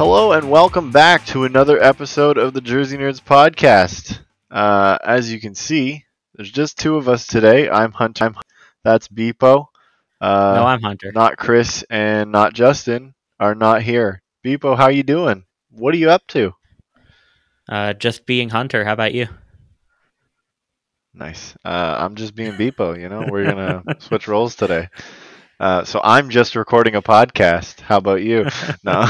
Hello and welcome back to another episode of the Jersey Nerds podcast. As you can see, there's just two of us today. I'm Hunter. That's Bpoe. No, I'm Hunter. Not Chris and not Justin are not here. Bpoe, how you doing? What are you up to? Just being Hunter. How about you? Nice. I'm just being Bpoe. We're gonna switch roles today. So I'm just recording a podcast. How about you? No.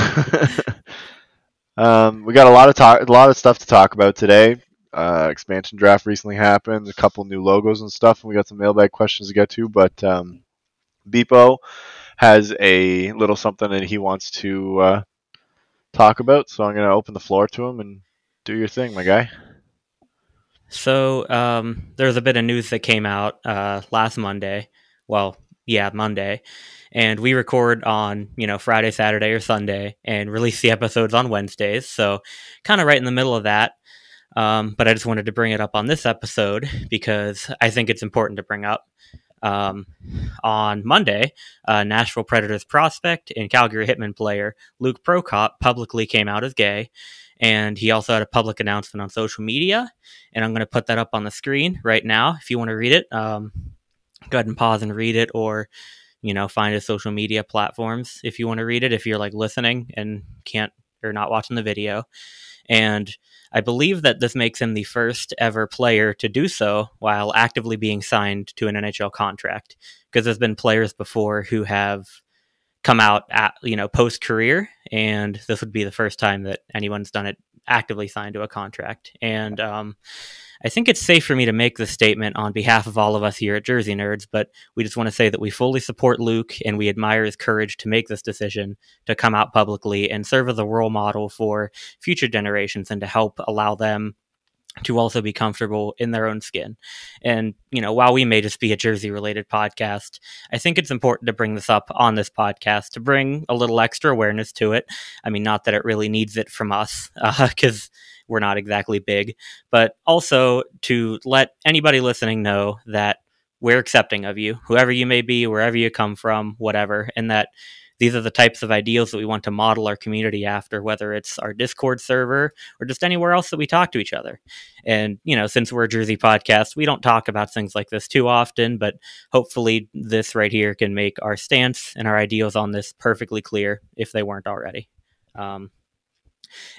We got a lot of stuff to talk about today. Expansion draft recently happened, a couple new logos and stuff, and we got some mailbag questions to get to. But Bpoe has a little something that he wants to talk about, so I'm going to open the floor to him and do your thing, my guy. So there's a bit of news that came out last Monday. Well, yeah, Monday. And we record on, Friday, Saturday, or Sunday and release the episodes on Wednesdays. So kind of right in the middle of that. But I just wanted to bring it up on this episode because I think it's important to bring up. On Monday, Nashville Predators prospect and Calgary Hitmen player Luke Prokop publicly came out as gay. And he also had a public announcement on social media. And I'm going to put that up on the screen right now. If you want to read it, go ahead and pause and read it, or find his social media platforms if you want to read it, if you're listening and can't or not watching the video. And I believe that this makes him the first ever player to do so while actively being signed to an NHL contract, because there's been players before who have come out at post career, and this would be the first time that anyone's done it actively signed to a contract. And I think it's safe for me to make this statement on behalf of all of us here at Jersey Nerds, but we just want to say that we fully support Luke and we admire his courage to make this decision to come out publicly and serve as a role model for future generations and to help allow them to also be comfortable in their own skin. And, while we may just be a Jersey related podcast, I think it's important to bring this up on this podcast to bring a little extra awareness to it. I mean, not that it really needs it from us, because we're not exactly big, but also to let anybody listening know that we're accepting of you, whoever you may be, wherever you come from, whatever, and that these are the types of ideals that we want to model our community after, whether it's our Discord server or just anywhere else that we talk to each other. And, since we're a Jersey podcast, we don't talk about things like this too often, but hopefully this right here can make our stance and our ideals on this perfectly clear if they weren't already.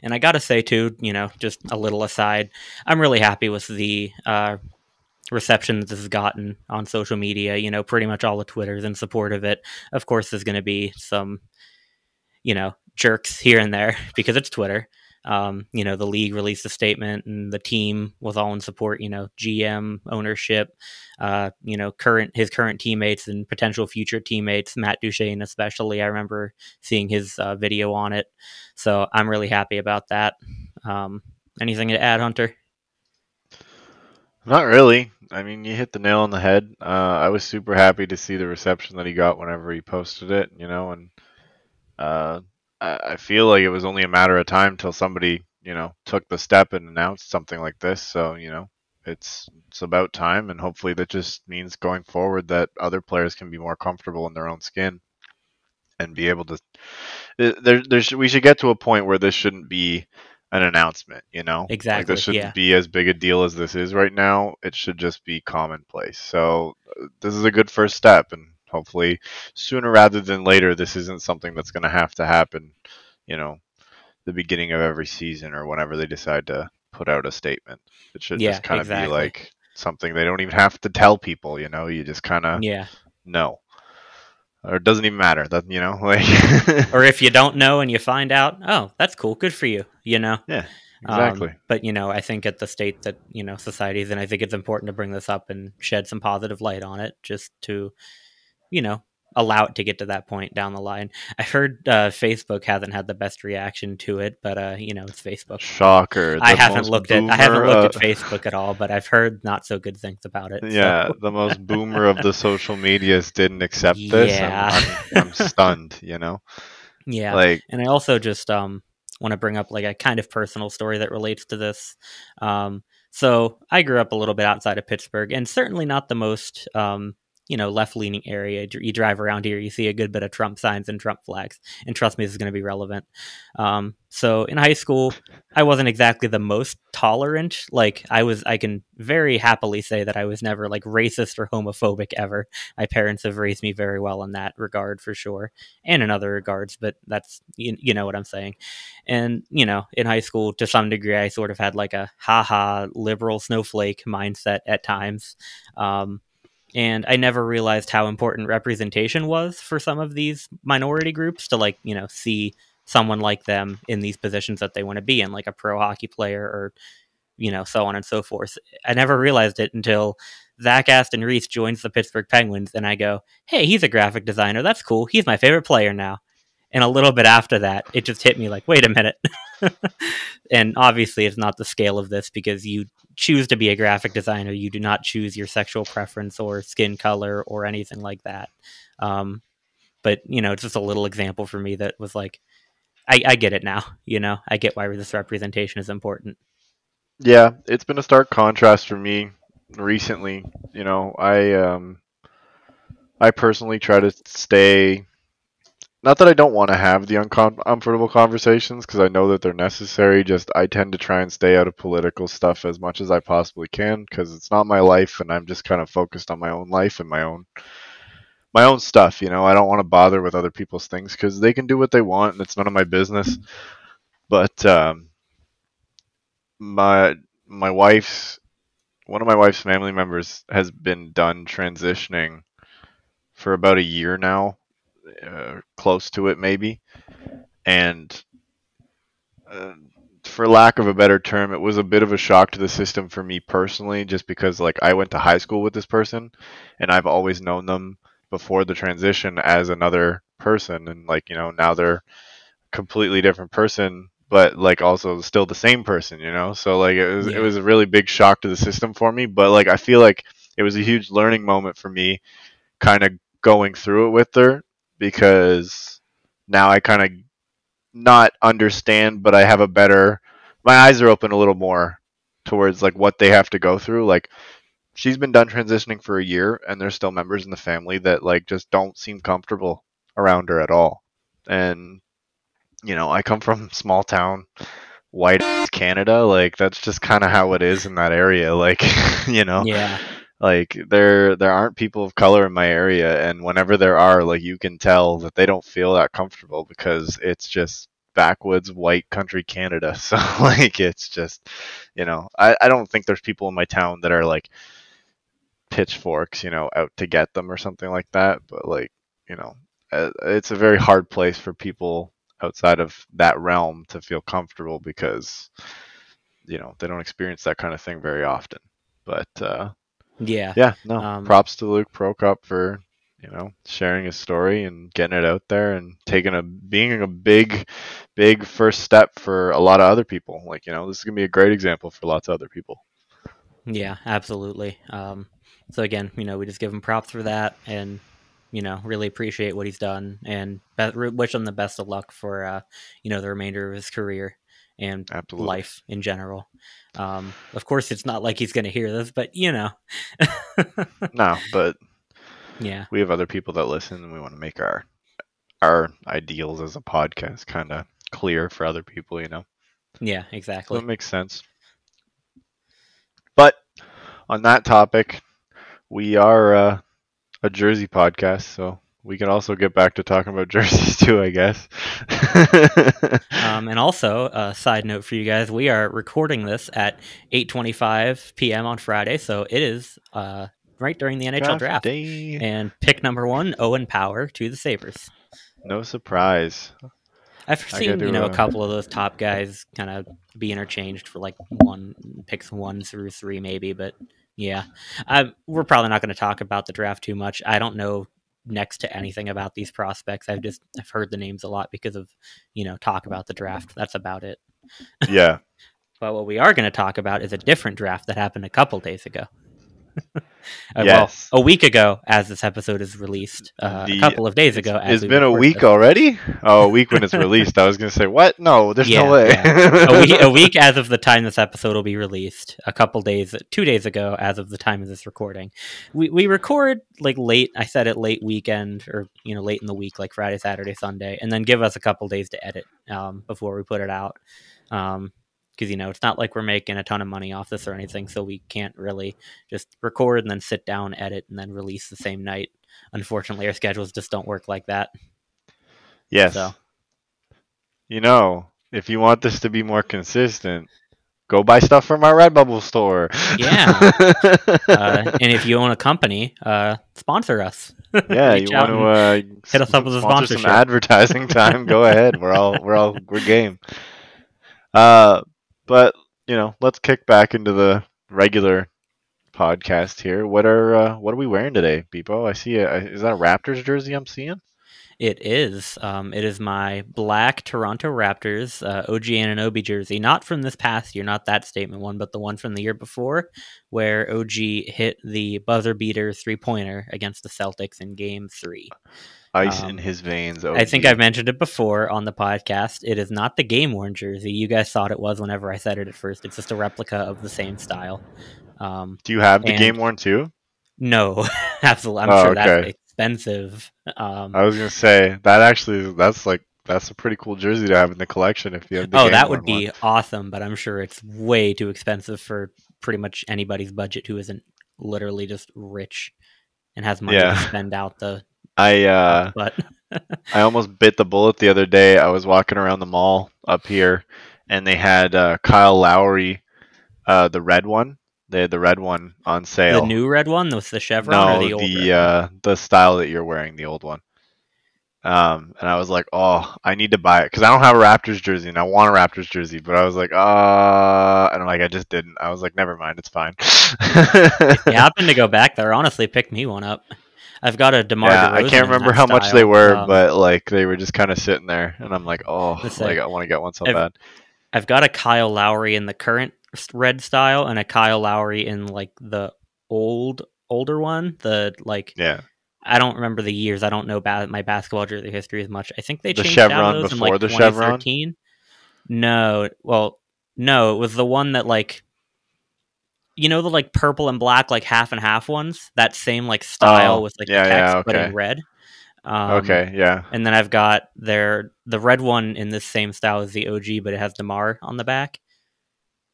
And I got to say, too, just a little aside, I'm really happy with the reception that this has gotten on social media. Pretty much all the Twitters in support of it. Of course, there's going to be some, jerks here and there because it's Twitter. The league released a statement and the team was all in support, GM, ownership, his current teammates and potential future teammates, Matt Duchene especially. I remember seeing his video on it. So I'm really happy about that. Anything to add, Hunter? Not really. I mean, you hit the nail on the head. I was super happy to see the reception that he got whenever he posted it, and I feel like it was only a matter of time till somebody, took the step and announced something like this. So, it's about time, and hopefully that just means going forward that other players can be more comfortable in their own skin and be able to. We should get to a point where this shouldn't be an announcement, Exactly. Like this shouldn't be as big a deal as this is right now. It should just be commonplace. So this is a good first step, and hopefully sooner rather than later, this isn't something that's going to happen, the beginning of every season or whenever they decide to put out a statement. It should just kind of be like something they don't even have to tell people, you just kind of know. Or it doesn't even matter that, or if you don't know and you find out, oh, that's cool. Good for you, Yeah, exactly. But, I think at the state that, society is in, I think it's important to bring this up and shed some positive light on it just to, allow it to get to that point down the line. I heard Facebook hasn't had the best reaction to it, but, it's Facebook. Shocker. I haven't looked at Facebook at all, but I've heard not so good things about it. Yeah, so. The most boomer of the social medias didn't accept this. Yeah. I'm stunned, Yeah. And I also just want to bring up a kind of personal story that relates to this. So I grew up a little bit outside of Pittsburgh, and certainly not the most left leaning area. You drive around here, you see a good bit of Trump signs and Trump flags, and trust me, this is going to be relevant. So in high school, I wasn't exactly the most tolerant. Like I can very happily say that I was never like racist or homophobic ever. My parents have raised me very well in that regard for sure, and in other regards. But that's you know what I'm saying. And in high school, to some degree, I sort of had like a haha liberal snowflake mindset at times. And I never realized how important representation was for some of these minority groups to like see someone like them in these positions that they want to be in, like a pro hockey player or so on and so forth. I never realized it until Zach Aston Reese joins the Pittsburgh Penguins, and I go, "Hey, he's a graphic designer. That's cool. He's my favorite player now." And a little bit after that, it just hit me like, "Wait a minute." And obviously, it's not the scale of this because you choose to be a graphic designer. You do not choose your sexual preference or skin color or anything like that. But it's just a little example for me that was like, I get it now. I get why this representation is important. Yeah, it's been a stark contrast for me recently. I personally try to stay. Not that I don't want to have the uncomfortable conversations because I know that they're necessary. Just I tend to try and stay out of political stuff as much as I possibly can because it's not my life, and I'm just kind of focused on my own life and my own stuff. I don't want to bother with other people's things because they can do what they want, and it's none of my business. But my my wife's one of my wife's family members has been done transitioning for about a year now, close to it maybe, and uh, for lack of a better term, it was a bit of a shock to the system for me personally, just because like I went to high school with this person, and I've always known them before the transition as another person, and like now they're a completely different person, but like also still the same person. So like it Yeah. was a really big shock to the system for me, but like I feel like it was a huge learning moment for me, kind of going through it with her because now I kind of not understand, but I have a better. My eyes are open a little more towards like what they have to go through. Like she's been done transitioning for a year, and there's still members in the family that like just don't seem comfortable around her at all. And I come from small town, white Canada. Like that's just kind of how it is in that area. Like you know, Yeah. like there aren't people of color in my area, and whenever there are, like you can tell that they don't feel that comfortable because it's just backwoods white country Canada. So like it's just I don't think there's people in my town that are like pitchforks, out to get them or something like that. But like, it's a very hard place for people outside of that realm to feel comfortable because they don't experience that kind of thing very often. But Yeah. yeah, no, Um, props to Luke Prokop for sharing his story and getting it out there and being a big first step for a lot of other people. Like this is gonna be a great example for lots of other people. yeah, absolutely. So again, we just give him props for that, and really appreciate what he's done, and wish him the best of luck for the remainder of his career and Absolutely. life in general. Of course, it's not like he's going to hear this, but No, but yeah, we have other people that listen, and we want to make our ideals as a podcast kind of clear for other people. yeah, So it exactly. makes sense. But on that topic, we are a Jersey podcast, so we can also get back to talking about jerseys too, I guess. And also, a side note for you guys: we are recording this at 8:25 p.m. on Friday, so it is right during the NHL Draft draft. day. And pick number one, Owen Power to the Sabres. No surprise. I've I got seen, to a couple of those top guys kind of be interchanged for like one picks 1 through 3, maybe. But yeah, we're probably not going to talk about the draft too much. I don't know next to anything about these prospects. I've heard the names a lot because of talk about the draft. That's about it. yeah. But what we are going to talk about is a different draft that happened a couple days ago. Well, Yes. a week ago, as this episode is released, a The couple of days ago, as it's we been a record week this. already. Oh, a week when it's released. I was gonna say what? No, there's no Yeah, way. yeah. A week as of the time this episode will be released. A couple days, 2 days ago, as of the time of this recording. We record like late. I said it late weekend or late in the week, like Friday, Saturday, Sunday, and then give us a couple days to edit before we put it out. Because it's not like we're making a ton of money off this or anything, so we can't really just record and then sit down, edit, and then release the same night. Unfortunately, our schedules just don't work like that. Yes. So If you want this to be more consistent, go buy stuff from our Redbubble store. yeah. And if you own a company, sponsor us. Yeah, Reach you out want and to hit us up with a sponsor some sponsorship. advertising time? Go ahead. We're game. But let's kick back into the regular podcast here. What are we wearing today, Bpoe? I see is that a Raptors jersey I'm seeing? It is. It is my black Toronto Raptors OG Anunoby jersey. Not from this past year, not that statement one, but the one from the year before, where OG hit the buzzer beater 3-pointer against the Celtics in Game 3. Ice in his veins. OG. I think I've mentioned it before on the podcast. It is not the game worn jersey. You guys thought it was whenever I said it at first. It's just a replica of the same style. Do you have the game worn too? No, absolutely. I'm Oh, sure okay. that's expensive. I was gonna say that's a pretty cool jersey to have in the collection if you have the game that worn would be one. awesome, but I'm sure it's way too expensive for pretty much anybody's budget who isn't literally just rich and has money to spend out the butt. I almost bit the bullet the other day. I was walking around the mall up here, and they had Kyle Lowry, the red one. They had the red one on sale. The new red one with the chevron, or No, the old red one? the style that you're wearing, the old one. And I was like, oh, I need to buy it because I don't have a Raptors jersey, and I want a Raptors jersey. But I was like, and I just didn't. I was like, never mind, it's fine. If you happen to go back there, honestly, pick me one up. I've got a DeMar DeRozan. I can't remember how much they were, but like they were just kind of sitting there, and I'm like, oh, like I want to get one so bad. I've got a Kyle Lowry in the current red style and a Kyle Lowry in like the older one. I don't remember the years. I don't know my basketball jersey history as much. I think they changed chevron those before in like the 2013. chevron. No, it was the one that like the like purple and black like half and half ones. That same like style with like the text but in red. Okay, yeah. And then I've got the red one in this same style as the OG, but it has DeMar on the back.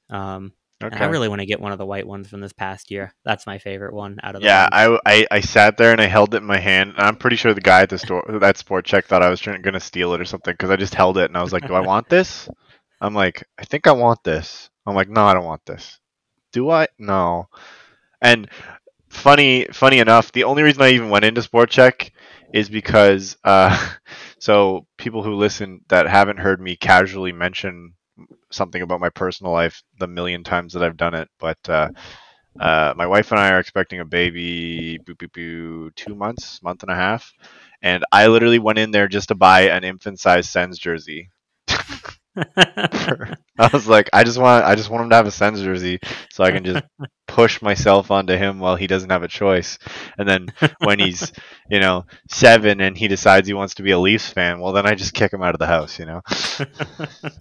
And I really want to get one of the white ones from this past year. That's my favorite one out of the ones. I sat there and I held it in my hand. And I'm pretty sure the guy at the store, that Sport Check, thought I was going to steal it or something because I just held it and I was like, do I want this? I'm like, I think I want this. I'm like, no, I don't want this. Do I? No. And funny enough, the only reason I even went into Sport Check is because so people who listen that haven't heard me casually mention something about my personal life the million times that I've done it, but my wife and I are expecting a baby 2 months, month and a half, and I literally went in there just to buy an infant-sized Sens jersey. I was like, I just want him to have a Sens jersey so I can just push myself onto him while he doesn't have a choice. And then when he's 7 and he decides he wants to be a Leafs fan, well then I just kick him out of the house.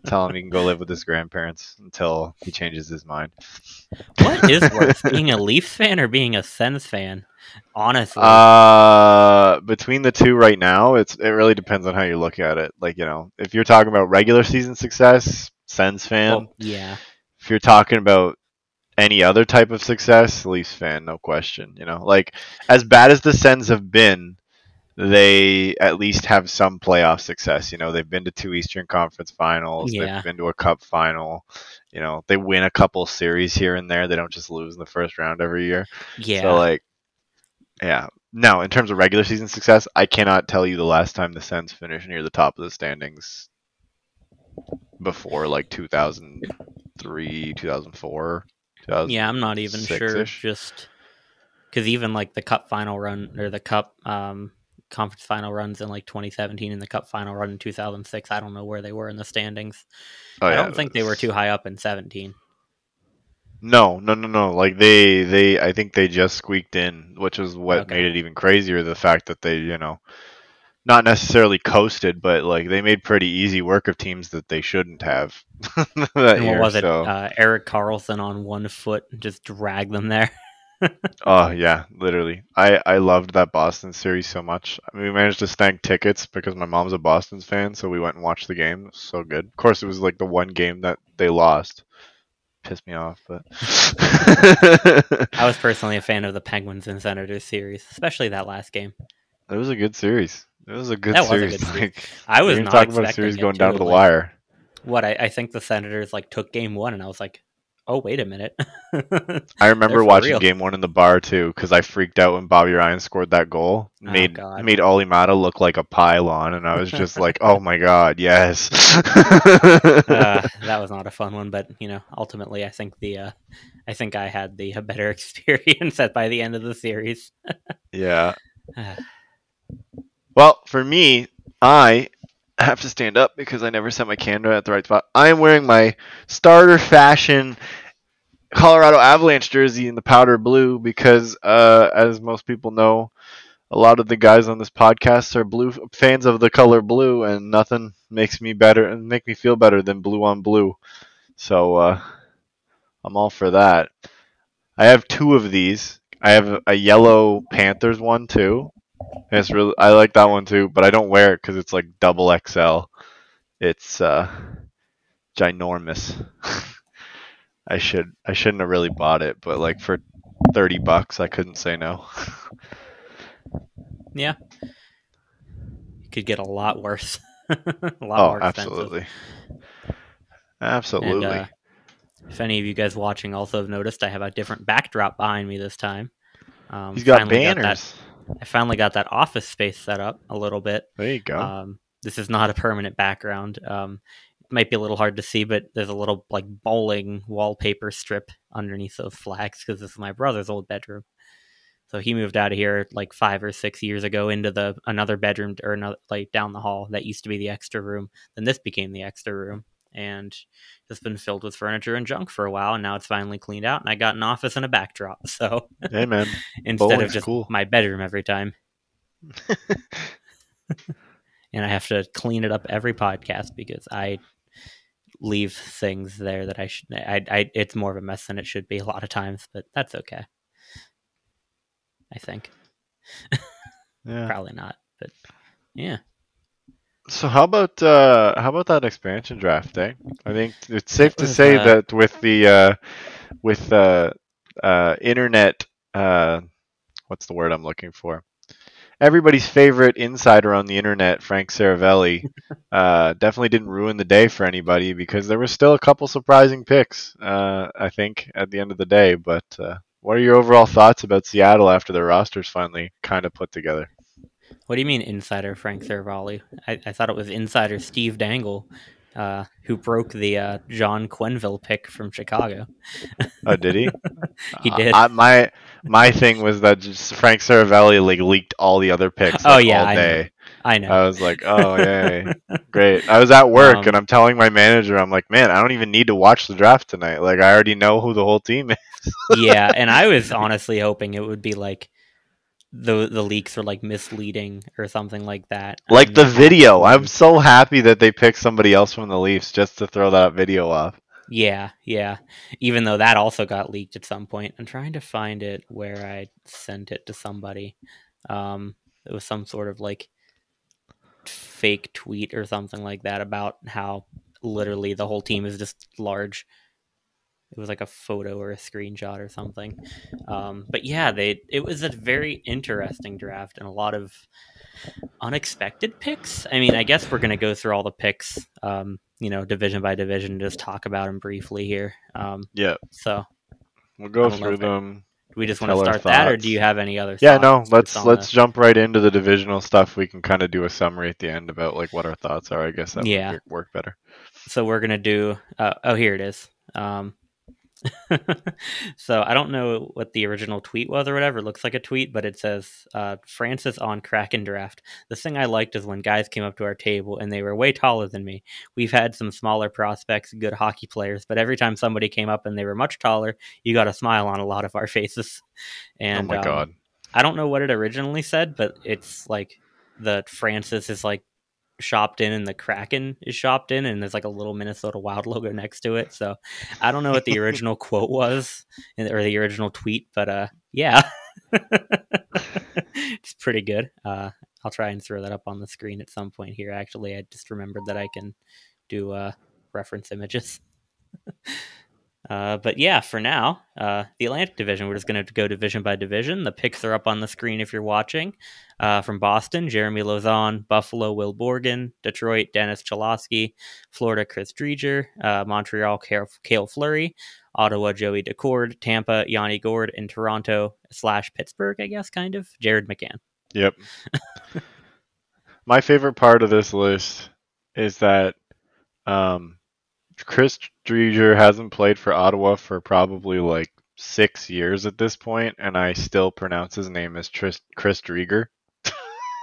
Tell him he can go live with his grandparents until he changes his mind. What is worse, being a Leafs fan or being a Sens fan? Honestly, between the two right now, it really depends on how you look at it. Like if you're talking about regular season success, Sens fan. Well, yeah. If you're talking about any other type of success, Leafs fan, no question. Like as bad as the Sens have been, they at least have some playoff success. They've been to 2 Eastern Conference Finals. Yeah. They've been to a Cup final. They win a couple series here and there. They don't just lose in the first round every year. Yeah. So yeah. Now, in terms of regular season success, I cannot tell you the last time the Sens finished near the top of the standings before 2003, 2004. Yeah, I'm not even sure. Just because even the Cup final run or the Cup conference final runs in 2017 and the Cup final run in 2006, I don't know where they were in the standings. I don't think they were too high up in 17. No. Like I think they just squeaked in, which is what Okay. made it even crazier. The fact that they, not necessarily coasted, but like they made pretty easy work of teams that they shouldn't have that And what year. was it? So, Eric Carlson on one foot just dragged them there. oh yeah, literally. I loved that Boston series so much. I mean, we managed to snag tickets because my mom's a Boston's fan, so we went and watched the game. It was so good. Of course, it was like the one game that they lost. Pissed me off, but I was personally a fan of the Penguins and Senators series, especially that last game. it was a good series. It was a good That was a series. good series. Like I you're was gonna not talk about a series expecting it going down to too. the Like, wire. what I think the Senators like took game one, and I was like, oh wait a minute, I they're remember for watching real. game one in the bar too because I freaked out when Bobby Ryan scored that goal. Oh Made god. made Olli Mata look like a pylon, and I was just like, "Oh my god, yes!" That was not a fun one, but ultimately, I think I had the better experience at by the end of the series. Yeah. Well, for me, I have to stand up because I never set my camera at the right spot. I am wearing my starter fashion Colorado Avalanche jersey in the powder blue because, as most people know, a lot of the guys on this podcast are blue fans of the color blue, and nothing makes me better and make me feel better than blue on blue. So I'm all for that. I have two of these. I have a yellow Panthers one too. And it's really I like that one too, but I don't wear it because it's like double XL. It's ginormous. I shouldn't have really bought it, but like for $30, I couldn't say no. Yeah, it could get a lot worse, a lot Oh, more expensive. absolutely, And absolutely. if any of you guys watching also have noticed, I have a different backdrop behind me this time. He's got Finally got that. banners. I finally got that office space set up a little bit. There you go. This is not a permanent background. It might be a little hard to see, but there's a little like bowling wallpaper strip underneath those flags because this is my brother's old bedroom. So he moved out of here like 5 or 6 years ago into the another bedroom or another like down the hall that used to be the extra room. Then this became the extra room, and it's been filled with furniture and junk for a while. And now it's finally cleaned out, and I got an office and a backdrop. So Hey man, instead of bowling's just cool. my bedroom every time, and I have to clean it up every podcast because I leave things there that I should. It's more of a mess than it should be a lot of times, but that's okay. I think Yeah. probably not, but yeah. So how about that expansion draft, eh? I think it's safe It to was say that with the internet what's the word I'm looking for? Everybody's favorite insider on the internet, Frank Saravelli, definitely didn't ruin the day for anybody because there were still a couple surprising picks, I think, at the end of the day. But what are your overall thoughts about Seattle after their rosters finally kind of put together? What do you mean, insider Frank Saravalli? I thought it was insider Steve Dangle, who broke the John Quenville pick from Chicago. Oh, did he? He did. My thing was that just Frank Saravelli like leaked all the other picks Oh like yeah, all I know. day. I know. I was like, oh yay, great. I was at work and Um, I'm telling my manager, I'm like, man, I don't even need to watch the draft tonight. Like I already know who the whole team is. yeah, and I was honestly hoping it would be like the leaks were like misleading or something like that. Like I'm the video, I'm absolutely. so happy that they picked somebody else from the Leafs just to throw that video off. Yeah, yeah. Even though that also got leaked at some point. I'm trying to find it where I sent it to somebody. It was some sort of like fake tweet or something like that about how literally the whole team is just large. It was like a photo or a screenshot or something. But yeah, it was a very interesting draft and a lot of unexpected picks. I mean, I guess we're gonna go through all the picks, division by division, just talk about them briefly here. Yeah, So we'll I go don't know through if them, do we just want to tell our start that, or do you thoughts. have any other Yeah, thoughts no, just on the? let's jump right into the divisional stuff. We can kind of do a summary at the end about like what our thoughts are. I guess that would Yeah. work better. So we're gonna do. Oh, here it is. So I don't know what the original tweet was or whatever. It looks like a tweet, but it says Francis on Kraken draft. The thing I liked is when guys came up to our table and they were way taller than me. We've had some smaller prospects, good hockey players, but every time somebody came up and they were much taller, you got a smile on a lot of our faces. Oh And my god. I don't know what it originally said, but it's like the Francis is like shopped in and the Kraken is shopped in, and there's like a little Minnesota Wild logo next to it. So I don't know what the original quote was or the original tweet, but yeah, it's pretty good. I'll try and throw that up on the screen at some point here. Actually, I just remembered that I can do reference images. But yeah, for now, the Atlantic Division, we're just going to go division by division. The picks are up on the screen if you're watching. From Boston, Jeremy Lauzon; Buffalo, Will Borgen; Detroit, Dennis Cholowski; Florida, Chris Driedger; Montreal, Cale Fleury; Ottawa, Joey Decord; Tampa, Yanni Gord; and Toronto / Pittsburgh, I guess, kind of, Jared McCann. Yep. My favorite part of this list is that um, Chris Driedger hasn't played for Ottawa for probably like 6 years at this point, and I still pronounce his name as Chris Driedger.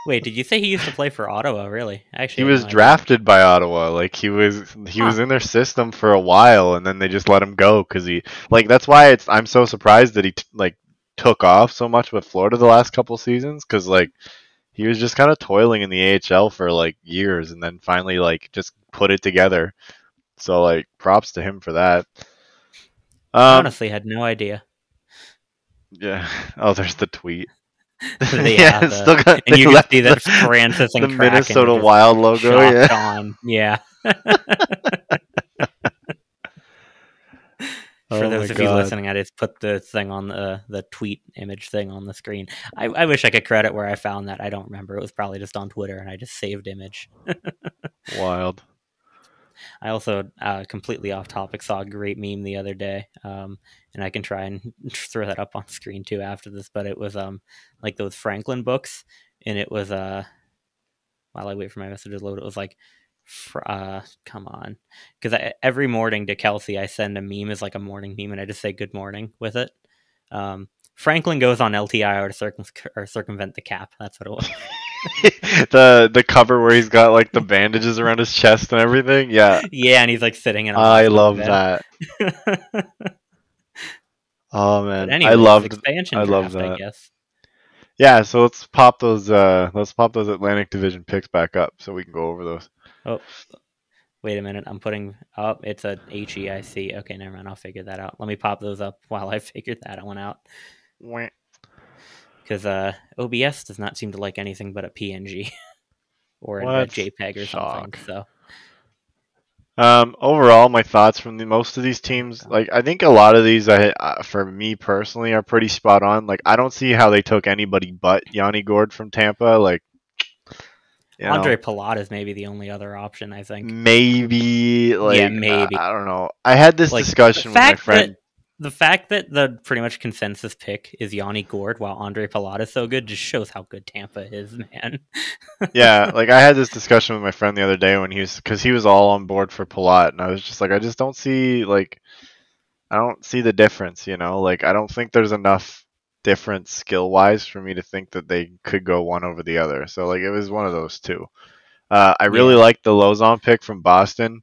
Wait, did you say he used to play for Ottawa? Really? I He actually had was no idea. drafted by Ottawa. Like he was Huh. in their system for a while, and then they just let him go because he like that's why I'm so surprised that he like took off so much with Florida the last couple seasons because like he was just kind of toiling in the AHL for like years, and then finally like just put it together. So like props to him for that. I Um, honestly had no idea. yeah. Oh, there's the tweet. Yeah, Yeah, it's still got and they you can see left that Francis the and Kraken are Minnesota just Wild logo. shocked Yeah. on. Yeah. For Oh my those of you god. listening, I just put the thing on the tweet image thing on the screen. I wish I could credit where I found that. I don't remember. It was probably just on Twitter, and I just saved image. Wild. I also, completely off topic, saw a great meme the other day, and I can try and throw that up on screen too after this. But it was like those Franklin books, and it was while I wait for my message to load, it was like, come on, because every morning to Kelsey, I send a meme as like a morning meme, and I just say good morning with it. Franklin goes on LTIR to circumvent the cap. That's what it was. The cover where he's got like the bandages around his chest and everything. Yeah, Yeah, and he's like sitting in a I hospital love bed. that. Oh But man, anyways, expansion I love draft, I that. guess. Yeah, so let's pop those Atlantic Division picks back up so we can go over those. Oh, wait a minute. I'm putting up. It's a HEIC. Okay, never mind. I'll figure that out. Let me pop those up while I figure that one out. Wah. Because OBS does not seem to like anything but a PNG or a What? JPEG or something. Shock. So Overall, my thoughts from most of these teams, like I think a lot of these, for me personally, are pretty spot on. Like I don't see how they took anybody but Yanni Gord from Tampa. Like you Andre know, Palat is maybe the only other option, I think. maybe Yeah, like maybe. I don't know. I had this Like discussion with my friend. the fact that the pretty much consensus pick is Yanni Gord while Andre Palat is so good just shows how good Tampa is, man. Yeah, like I had this discussion with my friend the other day when because he was all on board for Palat, and I was just like, I just don't see I don't see the difference, you know? Like I don't think there's enough difference skill wise for me to think that they could go one over the other. So like it was one of those two. I really Yeah. like the Lozon pick from Boston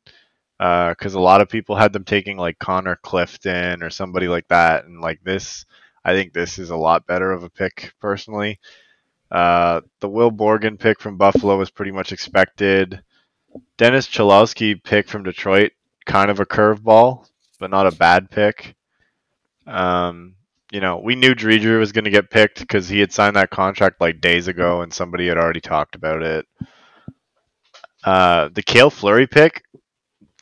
because a lot of people had them taking like Connor Clifton or somebody like that, and like this, I think this is a lot better of a pick personally. The Will Borgen pick from Buffalo was pretty much expected. Dennis Cholowski pick from Detroit, kind of a curveball, but not a bad pick. Um, we knew Driedger was going to get picked because he had signed that contract like days ago, and somebody had already talked about it. The Cale Fleury pick,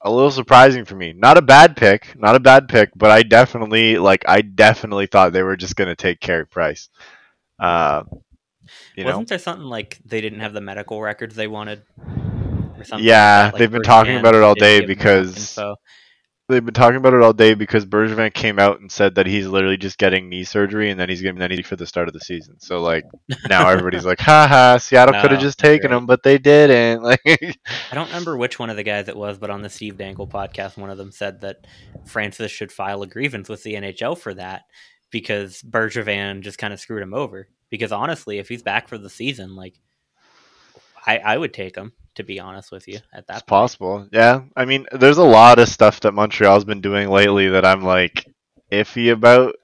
a little surprising for me. Not a bad pick, but I definitely thought they were just going to take Carey Price. Uh, you know, Wasn't there something like they didn't have the medical records they wanted or something like yeah, that? Like they've been talking firsthand, about it they all didn't day give them enough because info. they've been talking about it all day because Bergevin came out and said that he's literally just getting knee surgery and then he's going to be for the start of the season. So like now everybody's like, haha, Seattle could have No, just that's taken right. him, but they didn't. Like, I don't remember which one of the guys it was, but on the Steve Dangle podcast, one of them said that Francis should file a grievance with the NHL for that because Bergevin just kind of screwed him over. Because honestly, if he's back for the season, like I would take him, to be honest with you, at it's that point. possible. Yeah, I mean, there's a lot of stuff that Montreal's been doing lately that I'm like iffy about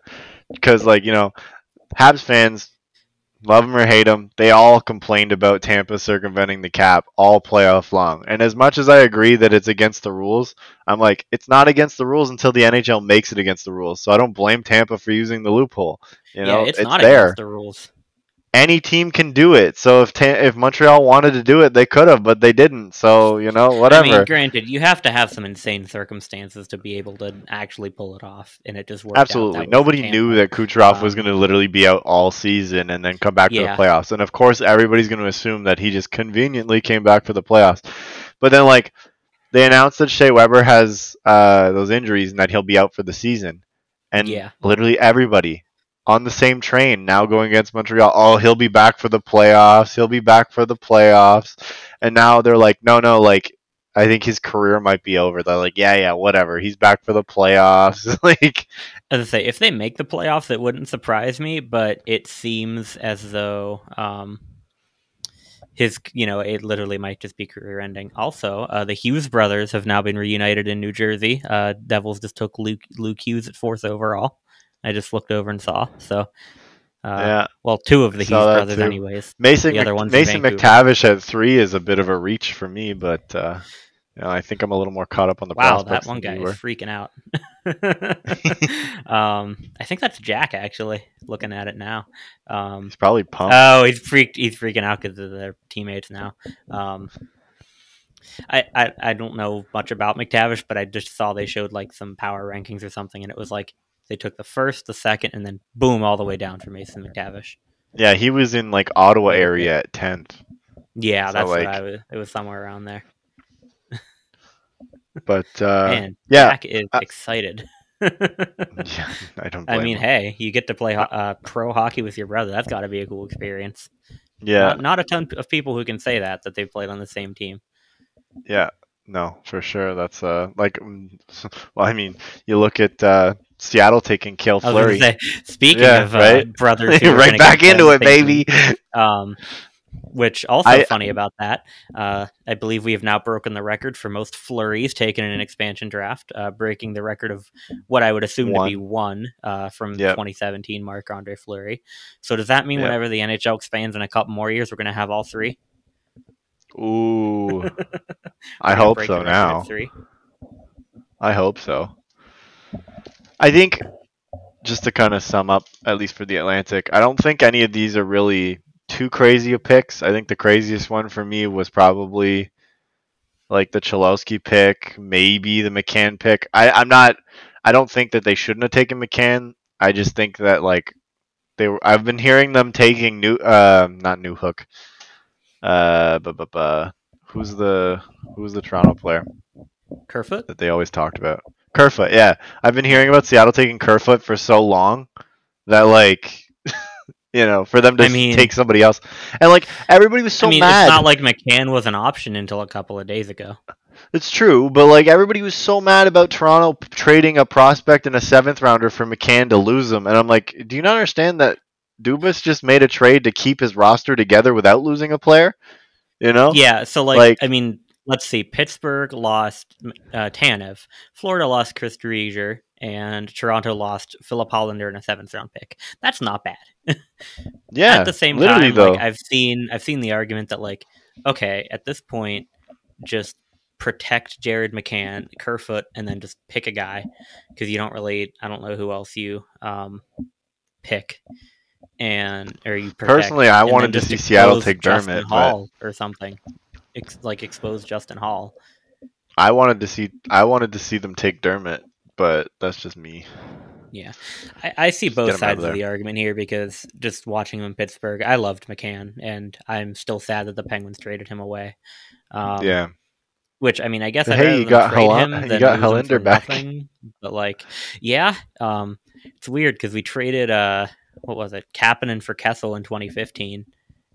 because like Habs fans love him or hate him, they all complained about Tampa circumventing the cap all playoff long. And as much as I agree that it's against the rules, I'm like, it's not against the rules until the NHL makes it against the rules. So I don't blame Tampa for using the loophole. Yeah, it's It's not against there. the rules. Any team can do it. So if Montreal wanted to do it, they could have, but they didn't. So I mean, whatever. granted, you have to have some insane circumstances to be able to actually pull it off, and it just worked out Absolutely. that way for Nobody knew Tampa. that Kucherov was going to literally be out all season and then come back for the Yeah, playoffs. And of course, everybody's going to assume that he just conveniently came back for the playoffs. But then, like, they announced that Shea Weber has those injuries and that he'll be out for the season. And yeah. literally everybody on the same train now going against Montreal. Oh, he'll be back for the playoffs. He'll be back for the playoffs. And now they're like, no, no, like, I think his career might be over. They're like, yeah, yeah, whatever. He's back for the playoffs. Like, As I say, if they make the playoffs, it wouldn't surprise me, but it seems as though it literally might just be career ending. Also, the Hughes brothers have now been reunited in New Jersey. Devils just took Luke Hughes at 4th overall. I just looked over and saw. So, yeah, well, two of I the saw Hughes that brothers, too. anyways. Mason The other one's in Mason Vancouver. McTavish at 3 is a bit of a reach for me, but I think I'm a little more caught up on the Wow, that prospects one than guy you is were. freaking out. I think that's Jack actually. Looking at it now. He's probably pumped. Oh, he's freaking out because of their teammates now. Um, I don't know much about McTavish, but I just saw they showed like some power rankings or something, and it was like they took the first, the second, and then boom, all the way down for Mason McTavish. Yeah, he was in like Ottawa Quite a bit. area at 10th. Yeah, So that's what I like, was. It was somewhere around there. but Man, yeah, Jack is excited. yeah, I don't I blame mean, him. hey, you get to play pro hockey with your brother. That's got to be a cool experience. Yeah, Not a ton of people who can say that they've played on the same team. yeah, no, for sure. That's like, well, I mean, you look at Seattle taking Kale I was going to Fleury. say, speaking Yeah, of right. brothers who are going Right to get back play on into the it, same team, baby. which also I funny about that, I believe we have now broken the record for most flurries taken in an expansion draft, breaking the record of what I would assume to be won. one from Yep, 2017 Marc-Andre Fleury. So does that mean yep. whenever the NHL expands in a couple more years, we're going to have all three? Ooh, I We're going to hope break the so record at now. three. I hope so. I think just to kind of sum up, at least for the Atlantic, I don't think any of these are really too crazy of picks. I think the craziest one for me was probably like the Cholowski pick, maybe the McCann pick. I'm not. I don't think that they shouldn't have taken McCann. I just think that like they were. I've been hearing them taking not New Hook. Who's the Toronto player Kerfoot? that they always talked about? Kerfoot. Yeah, I've been hearing about Seattle taking Kerfoot for so long that like for them to I mean, take somebody else, and like everybody was so it's not mad. like McCann was an option until a couple of days ago. It's true, but like everybody was so mad about Toronto trading a prospect and a seventh rounder for McCann to lose him, and I'm like, do you not understand that Dubas just made a trade to keep his roster together without losing a player? You know, Yeah, so like, I like mean, let's see. Pittsburgh lost Tanev, Florida lost Chris Driedger, and Toronto lost Philip Hollander in a 7th round pick. That's not bad. At yeah, the same literally time, like though. I've seen the argument that like, okay, at this point, just protect Jared McCann, Kerfoot, and then just pick a guy because you don't really. I don't know who else you pick or you Personally, protect, I and then wanted to just see Seattle expose take Justin Dermott, but Hall or something. Expose Justin Hall. I wanted to see them take Dermott, but that's just me. Yeah, I see Just get both him out of sides of there. the argument here because just watching him in Pittsburgh, I loved McCann, and I'm still sad that the Penguins traded him away. Um, Yeah, which I mean, I guess But I'd hey, rather them trade him You than got lose him for Helander back. nothing. But like, yeah, it's weird because we traded what was it, Kapanen for Kessel in 2015.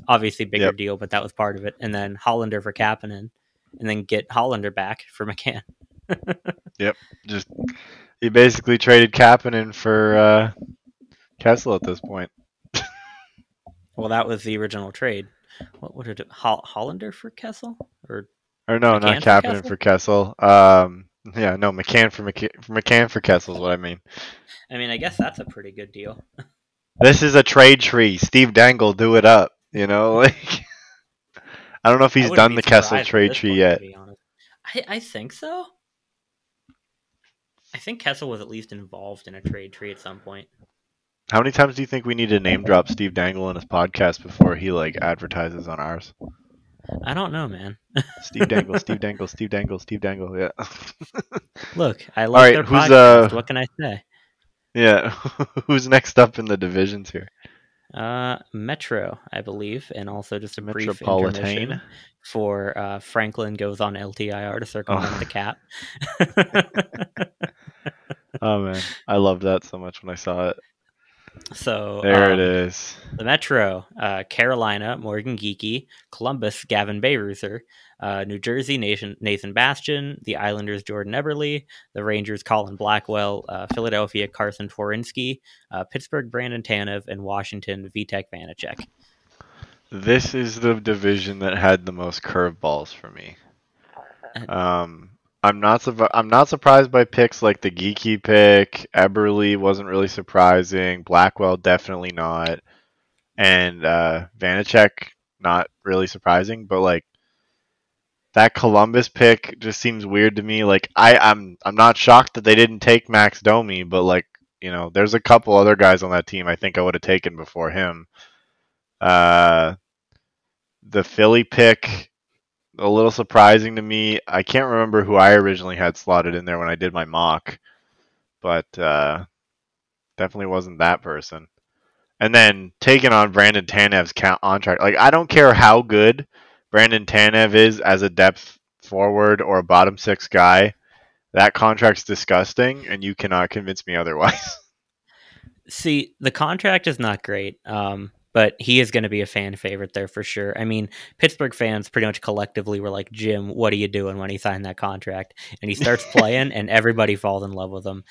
Obviously, bigger Yep. deal, but that was part of it. And then Hollander for Kapanen, and then get Hollander back for McCann. Yep. Just he basically traded Kapanen for Kessel at this point. Well, that was the original trade. What would it? Hollander for Kessel or Or no, not McCann for Kapanen Kessel? for Kessel. Yeah, no, McCann for Kessel is what I mean. I mean, I guess that's a pretty good deal. This is a trade tree. Steve Dangle, do it up. You know, like I don't know if I he's wouldn't done be the Kessel surprised at trade this tree point, to yet. be honest. I think so. I think Kessel was at least involved in a trade tree at some point. How many times do you think we need to name drop Steve Dangle in his podcast before he like advertises on ours? I don't know, man. Steve Dangle, Steve Dangle, Steve Dangle, Steve Dangle. Yeah. Look, I All like right, their who's podcast. What can I say? yeah, who's next up in the divisions here? Metro, I believe, and also just a brief Metropolitan. intermission for Franklin goes on LTIR to circumvent the cap. Oh man, I loved that so much when I saw it. So There it is. the Metro, Carolina, Morgan Geeky, Columbus, Gavin Bayreuther, New Jersey, Nathan Bastian, the Islanders, Jordan Eberle, the Rangers, Colin Blackwell, Philadelphia, Carson Tworinsky, Pittsburgh, Brandon Tanev, and Washington, Vitek Vanacek. This is the division that had the most curveballs for me. I'm not surprised by picks like the Geeky pick. Eberle wasn't really surprising. Blackwell definitely not, and Vanacek not really surprising. But like that Columbus pick just seems weird to me. Like I'm not shocked that they didn't take Max Domi, but like there's a couple other guys on that team I think I would have taken before him. The Philly pick, a little surprising to me. I can't remember who I originally had slotted in there when I did my mock, but definitely wasn't that person. And then taking on Brandon Tanev's contract. Like, I don't care how good Brandon Tanev is as a depth forward or a bottom six guy. That contract's disgusting, and you cannot convince me otherwise. See, the contract is not great, but he is going to be a fan favorite there for sure. I mean, Pittsburgh fans pretty much collectively were like, Jim, what are you doing when he signed that contract? And he starts playing, and everybody falls in love with him.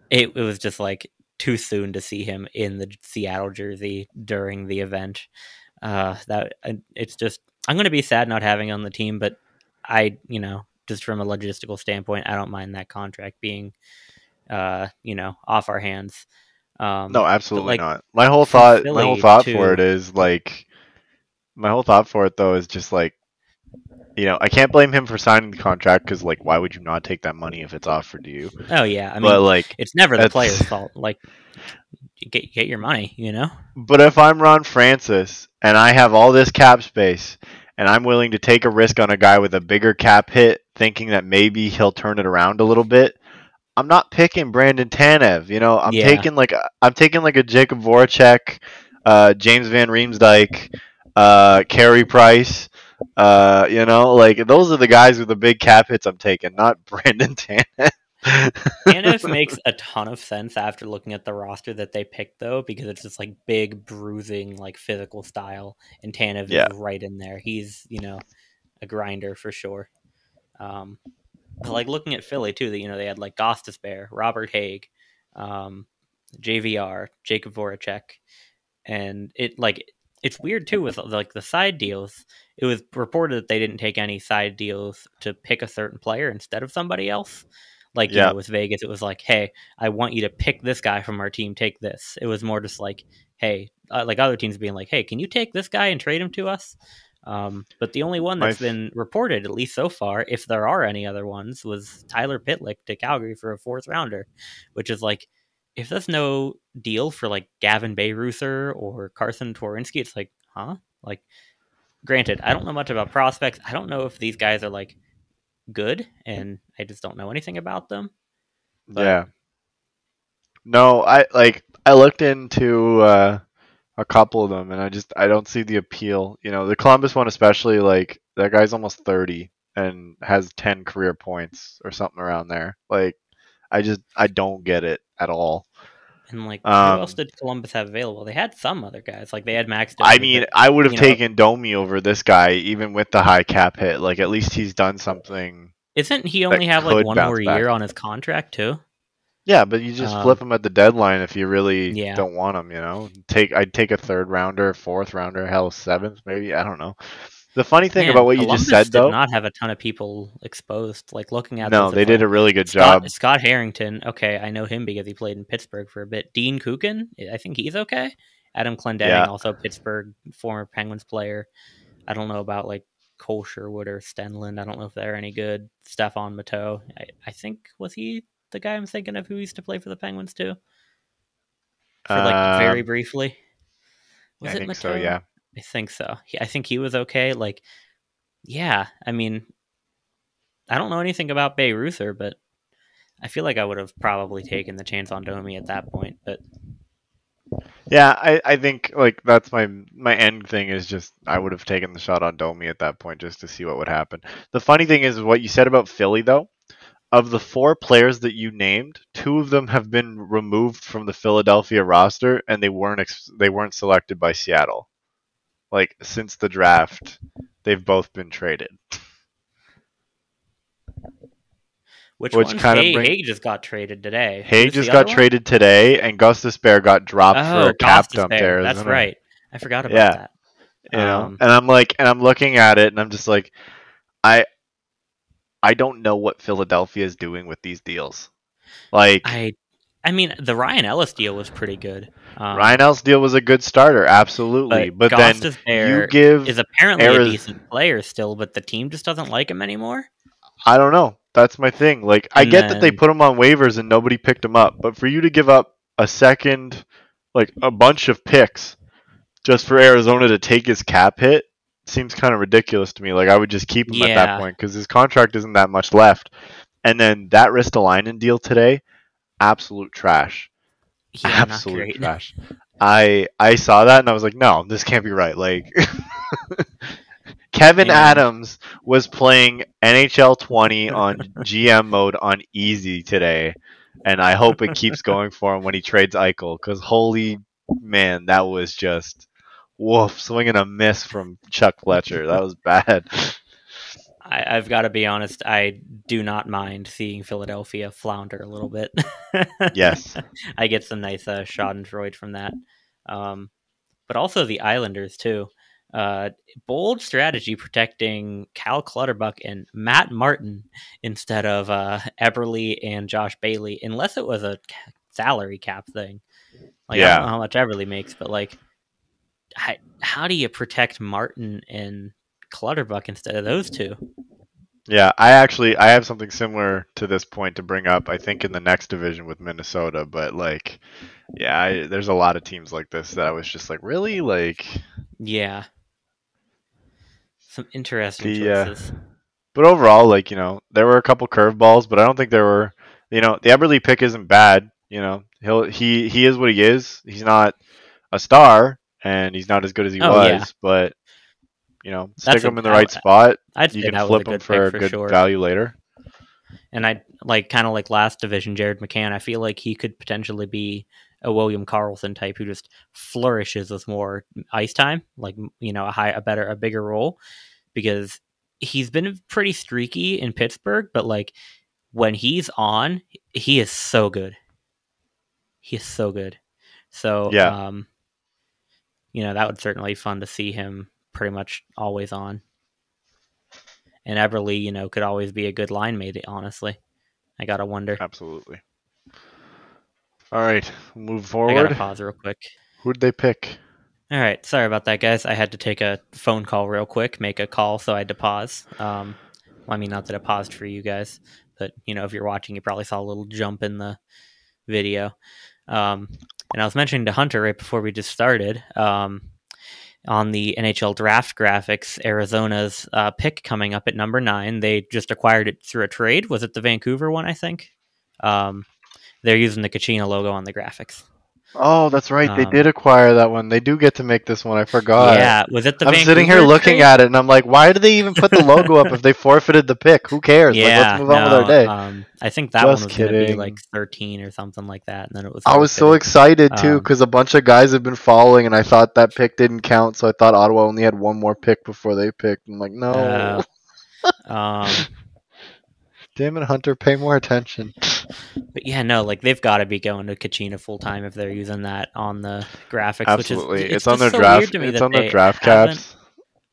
It was just like too soon to see him in the Seattle jersey during the event. It's just, I'm going to be sad not having him on the team, but just from a logistical standpoint, I don't mind that contract being off our hands. No, absolutely like, not. for My whole Philly thought for too, it is like, my whole thought for it though is just like, I can't blame him for signing the contract because like, why would you not take that money if it's offered to you? oh yeah, I But mean, like, it's never the that's player's fault. Like, get your money, But if I'm Ron Francis and I have all this cap space and I'm willing to take a risk on a guy with a bigger cap hit, thinking that maybe he'll turn it around a little bit, I'm not picking Brandon Tanev. Yeah. I'm taking like a Jacob Voracek, James Van Riemsdyk, Carey Price. Like those are the guys with the big cap hits I'm taking, not Brandon Tanev. Tanev makes a ton of sense after looking at the roster that they picked, though, because it's just like big, bruising, like physical style, and Tanev Yeah. is right in there. He's a grinder for sure. But like looking at Philly too, that they had like Gostisbehere, Robert Haig, JVR, Jacob Voracek, and it's weird too with like the side deals. It was reported that they didn't take any side deals to pick a certain player instead of somebody else. Like, Yeah. with Vegas, it was like, hey, I want you to pick this guy from our team, take this. It was more just like, hey, like other teams being like, hey, can you take this guy and trade him to us? But the only one that's been reported, at least so far, if there are any other ones, was Tyler Pitlick to Calgary for a 4th rounder, which is like, if there's no deal for like Gavin Bayreuther or Carson Tworinsky, it's like, huh? Like, granted, I don't know much about prospects. I don't know if these guys are like good, and I just don't know anything about them. But Yeah. No, I looked into a couple of them and I don't see the appeal. The Columbus one especially, like that guy's almost 30. and has 10 career points or something around there. Like I don't get it at all. And like, who else Um, did Columbus have available? They had some other guys. Like they had Max I Domi, mean, but I would have you know, taken Domi over this guy even with the high cap hit. Like at least he's done something isn't he that only have like could one more bounce year back. on his contract too? Yeah, but you just flip Um, him at the deadline if you really yeah. don't want him. I'd take a third rounder, fourth rounder, hell, seventh maybe. I don't know. The funny thing about Man, what you just Columbus said did though, not have a ton of people exposed. Like looking at no, those they did info, a really good job. Scott Harrington. Okay, I know him because he played in Pittsburgh for a bit. Dean Kukin, I think he's okay. Adam Yeah, Clendenning, also Pittsburgh, former Penguins player. I don't know about like Cole Sherwood or Stenlund. I don't know if they're any good. Stefan Matteau. I think was he the guy I'm thinking of who used to play for the Penguins too? For like very um, briefly. Was I it think so. Matteau? Yeah, I think so. I think he was okay. Like, yeah. I mean, I don't know anything about Bayreuther, but I feel like I would have probably taken the chance on Domi at that point. But yeah. I think like that's my end thing is just I would have taken the shot on Domi at that point just to see what would happen. The funny thing is what you said about Philly though. Of the four players that you named, two of them have been removed from the Philadelphia roster, and they weren't selected by Seattle. Like since the draft, they've both been traded. which Which ones? kind of bring Hay just got traded today. Hay Who's the just other got one? traded today, and Gustus Bear got dropped for Oh, a cap Costas dump to Bear. That's Arizona. right. I forgot about Yeah, that. and I'm like, and I'm looking at it, and I'm just like, I I don't know what Philadelphia is doing with these deals. Like I I mean, the Ryan Ellis deal was pretty good. Ryan Ellis deal was a good starter, absolutely, But but then Costas you Bear is give apparently a Arizona. decent player still, but the team just doesn't like him anymore. I don't know. That's my thing. Like, I And get that they then, put him on waivers and nobody picked him up, but for you to give up a second, like a bunch of picks just for Arizona to take his cap hit seems kind of ridiculous to me. Like, I would just keep him at that yeah, point because his contract isn't that much left. And then that Ristolainen deal today, absolute trash. yeah, not Absolute great. trash. I saw that and I was like, no, this can't be right. Like, Kevin And Adams was playing NHL 20 on GM mode on easy today, and I hope it keeps going for him when he trades Eichel. Because holy man, that was just woof, swing and a miss from Chuck Fletcher. That was bad. I've got to be honest, I do not mind seeing Philadelphia flounder a little bit. Yes. I get some nice Schadenfreude from that. Um, but also the Islanders, too. Bold strategy protecting Cal Clutterbuck and Matt Martin instead of Eberle and Josh Bailey, unless it was a salary cap thing. Like, I don't know Yeah. how much Eberle makes, but like, how do you protect Martin and Clutterbuck instead of those two? Yeah, I have something similar to this point to bring up. I think in the next division with Minnesota, but like, yeah, there's a lot of teams like this that I was just like, really, like Yeah, some interesting the choices. but overall, like, there were a couple curveballs, but I don't think there were, the Eberle pick isn't bad. He is what he is. He's not a star, and he's not as good as he Oh yeah, was, but stick that's a him in the right spot. I'd You say can that was a flip him good pick for a for good sure. value later. And I like kind of like last division, Jared McCann. I feel like he could potentially be a William Karlsson type who just flourishes with more ice time, like a bigger role, because he's been pretty streaky in Pittsburgh, but like when he's on, he is so good. He is so good. So, Yeah, that would certainly be fun to see him pretty much always on. And Eberle, could always be a good line mate, honestly. I gotta wonder. absolutely. All right, move I gotta forward. pause real quick. Who'd they pick? All right, sorry about that, guys. I had to take a phone call real quick, make a call, so I had to pause. Well, I mean, not that it paused for you guys, but if you're watching, you probably saw a little jump in the video. And I was mentioning to Hunter right before we just started. On the NHL draft graphics, Arizona's pick coming up at number 9. They just acquired it through a trade. Was it the Vancouver one, I think? They're using the Kachina logo on the graphics. Oh, that's right. They did Um, acquire that one. They do get to make this one. I forgot. yeah, was it the I'm sitting here Vancouver looking trade? at it, and I'm like, why do they even put the logo up if they forfeited the pick? Who cares? Like, let's Yeah, move on with our no. day. I think that one Just was going to be like kidding. 13 or something like that, and then it was I was so forfeited. excited too Um, because a bunch of guys have been falling, and I thought that pick didn't count, so I thought Ottawa only had one more pick before they picked. I'm like, no, uh, um, damn it, Hunter, pay more attention. but yeah, no, like they've got to be going to Kachina full time if they're using that on the graphics, which is Absolutely, it's just so weird to me It's that on their they draft haven't caps.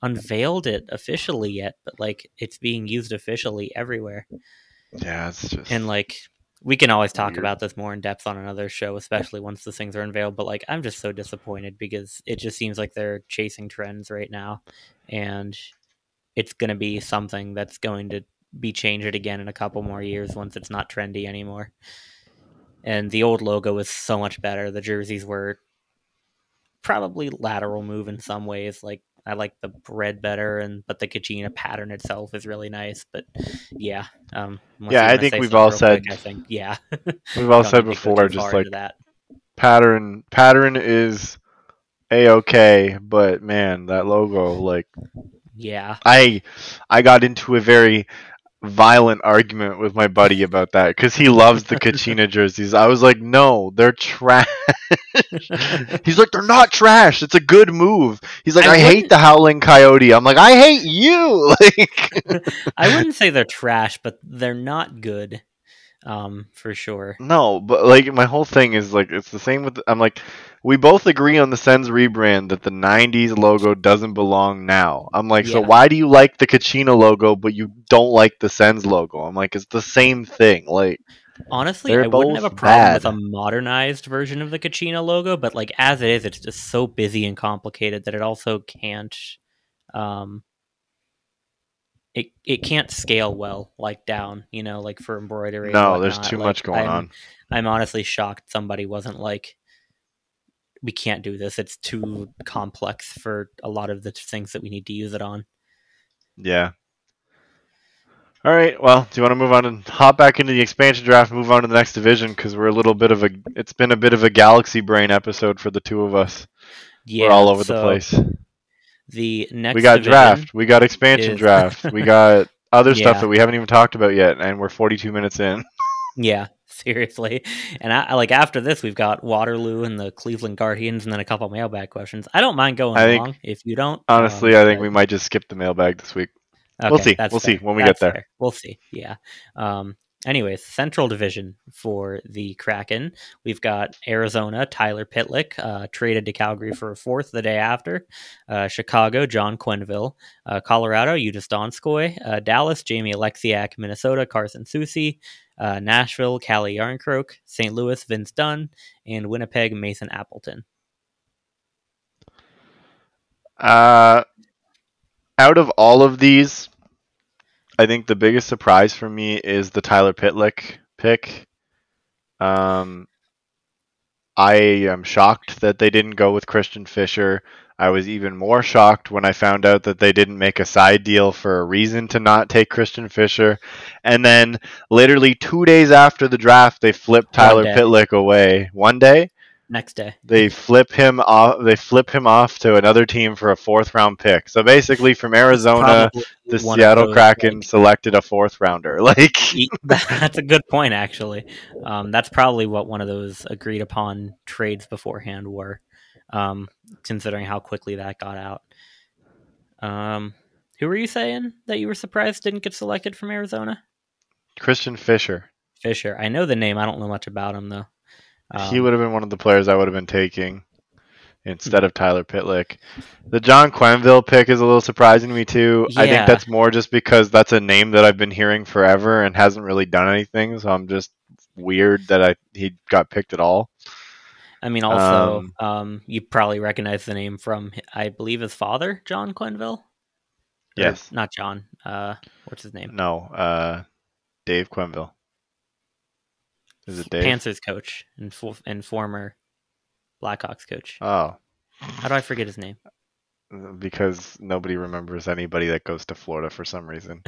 unveiled it officially yet, but like it's being used officially everywhere. Yeah, it's And just like we can always talk weird. about this more in depth on another show, especially once the things are unveiled. But like I'm just so disappointed because it just seems like they're chasing trends right now, and it's going to be something that's going to be changed again in a couple more years once it's not trendy anymore. And the old logo was so much better. The jerseys were probably lateral move in some ways. Like I like the red better, and but the Kachina pattern itself is really nice. But yeah, unless Yeah, you I want to think say something real quick, I think we've we all don't said need to go too before, just far into like that. pattern is a okay, but man, that logo, like Yeah, I I got into a very violent argument with my buddy about that because he loves the Kachina jerseys. I was like, no, they're trash. He's like, they're not trash. It's a good move. He's like, I I hate wouldn't. the Howling Coyote. I'm like, I hate you. Like, I wouldn't say they're trash, but they're not good. For sure. no, but like my whole thing is like it's the same with. I'm like, we both agree on the Sens rebrand that the '90s logo doesn't belong now. I'm like, so Yeah. why do you like the Kachina logo but you don't like the Sens logo? I'm like, it's the same thing. Like Honestly, they're I wouldn't have both a problem with a bad. modernized version of the Kachina logo, but like as it is, it's just so busy and complicated that it also can't um it can't scale well like down, like for embroidery and No, there's whatnot. too much Like going I'm on. I'm honestly shocked somebody wasn't like, we can't do this. It's too complex for a lot of the things that we need to use it on. Yeah. All right. Well, do you want to move on and hop back into the expansion draft? Move on to the next division because we're a little bit of a. It's been a bit of a galaxy brain episode for the two of us. We're all Yeah, over the so place. the We next got division draft. We got expansion is draft. We got other stuff yeah. that we haven't even talked about yet, and we're 42 minutes in. Yeah, seriously. And I like after this, we've got Waterloo and the Cleveland Guardians, and then a couple mailbag questions. I don't mind going I think, long if you don't. honestly, I think But we might just skip the mailbag this week. We'll okay, see. that's We'll see fair. when we get That's there. fair. We'll see. Yeah. Um. Anyways, Central Division for the Kraken. We've got Arizona, Tyler Pitlick, traded to Calgary for a fourth the day after. Chicago, John Quenneville. Colorado, Yudas Donskoy. Dallas, Jamie Alexiak. Minnesota, Carson Soucy. Nashville, Callie Yarncroke. St. Louis, Vince Dunn. And Winnipeg, Mason Appleton. Uh, Out of all of these, I think the biggest surprise for me is the Tyler Pitlick pick. Um, I am shocked that they didn't go with Christian Fisher. I was even more shocked when I found out that they didn't make a side deal for a reason to not take Christian Fisher. And then literally 2 days after the draft, they flipped One Tyler day. Pitlick away. One day, Next day. they flip him off. They flip him off to another team for a fourth round pick. So basically, from It's Arizona, probably the one of Seattle those Kraken like selected a fourth rounder. Like, That's a good point, actually. That's probably what one of those agreed upon trades beforehand were, considering how quickly that got out. Who were you saying that you were surprised didn't get selected from Arizona? Christian Fisher. Fisher. I know the name. I don't know much about him though. He Um, would have been one of the players I would have been taking hmm. instead of Tyler Pitlick. The John Quenneville pick is a little surprising to me too. I think Yeah, that's more just because that's a name that I've been hearing forever and hasn't really done anything. So I'm just weird that he got picked at all. I mean, also, Um, you probably recognize the name from, I believe, his father, John Quenville, or yes, not John. What's his name? no, Dave Quenneville. Is it Dave? Panthers coach and former Blackhawks coach. Oh, How do I forget his name? because nobody remembers anybody that goes to Florida for some reason.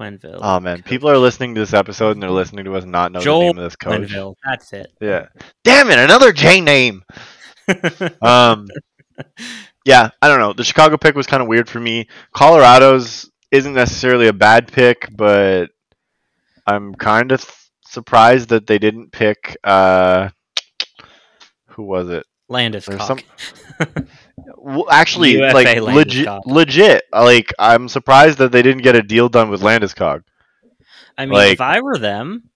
Quenneville. Oh man, people are listening to this episode and they're listening to us not know the Joel name of this coach. Quenneville. That's it. Yeah. Damn it, another J name. Yeah, I don't know. The Chicago pick was kind of weird for me. Colorado's isn't necessarily a bad pick, but I'm kind of surprised that they didn't pick who was it? Landeskog. Actually, UFA like Landeskog. legit. Like I'm surprised that they didn't get a deal done with Landeskog. I mean, if I were them,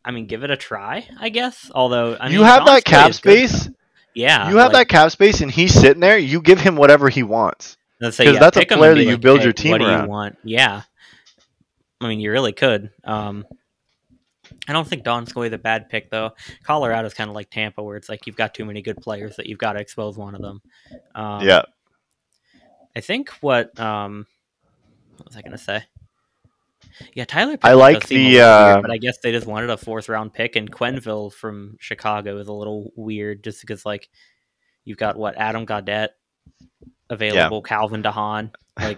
I mean, give it a try, I guess. Although, I mean, you have that cap space. Yeah, you have that cap space, and he's sitting there. You give him whatever he wants, because that's a player that you build your team around. What do you want? Yeah, I mean, you really could. I don't think Donskoy's a bad pick, though. Colorado's kind of like Tampa, where it's like you've got too many good players that you've got to expose one of them. Yeah. I think what was I going to say? Yeah, Tyler I like the weird, but I guess they just wanted a 4th round pick, and Quenneville from Chicago is a little weird just because, like, you've got, Adam Gaudette available, Calvin DeHaan, like...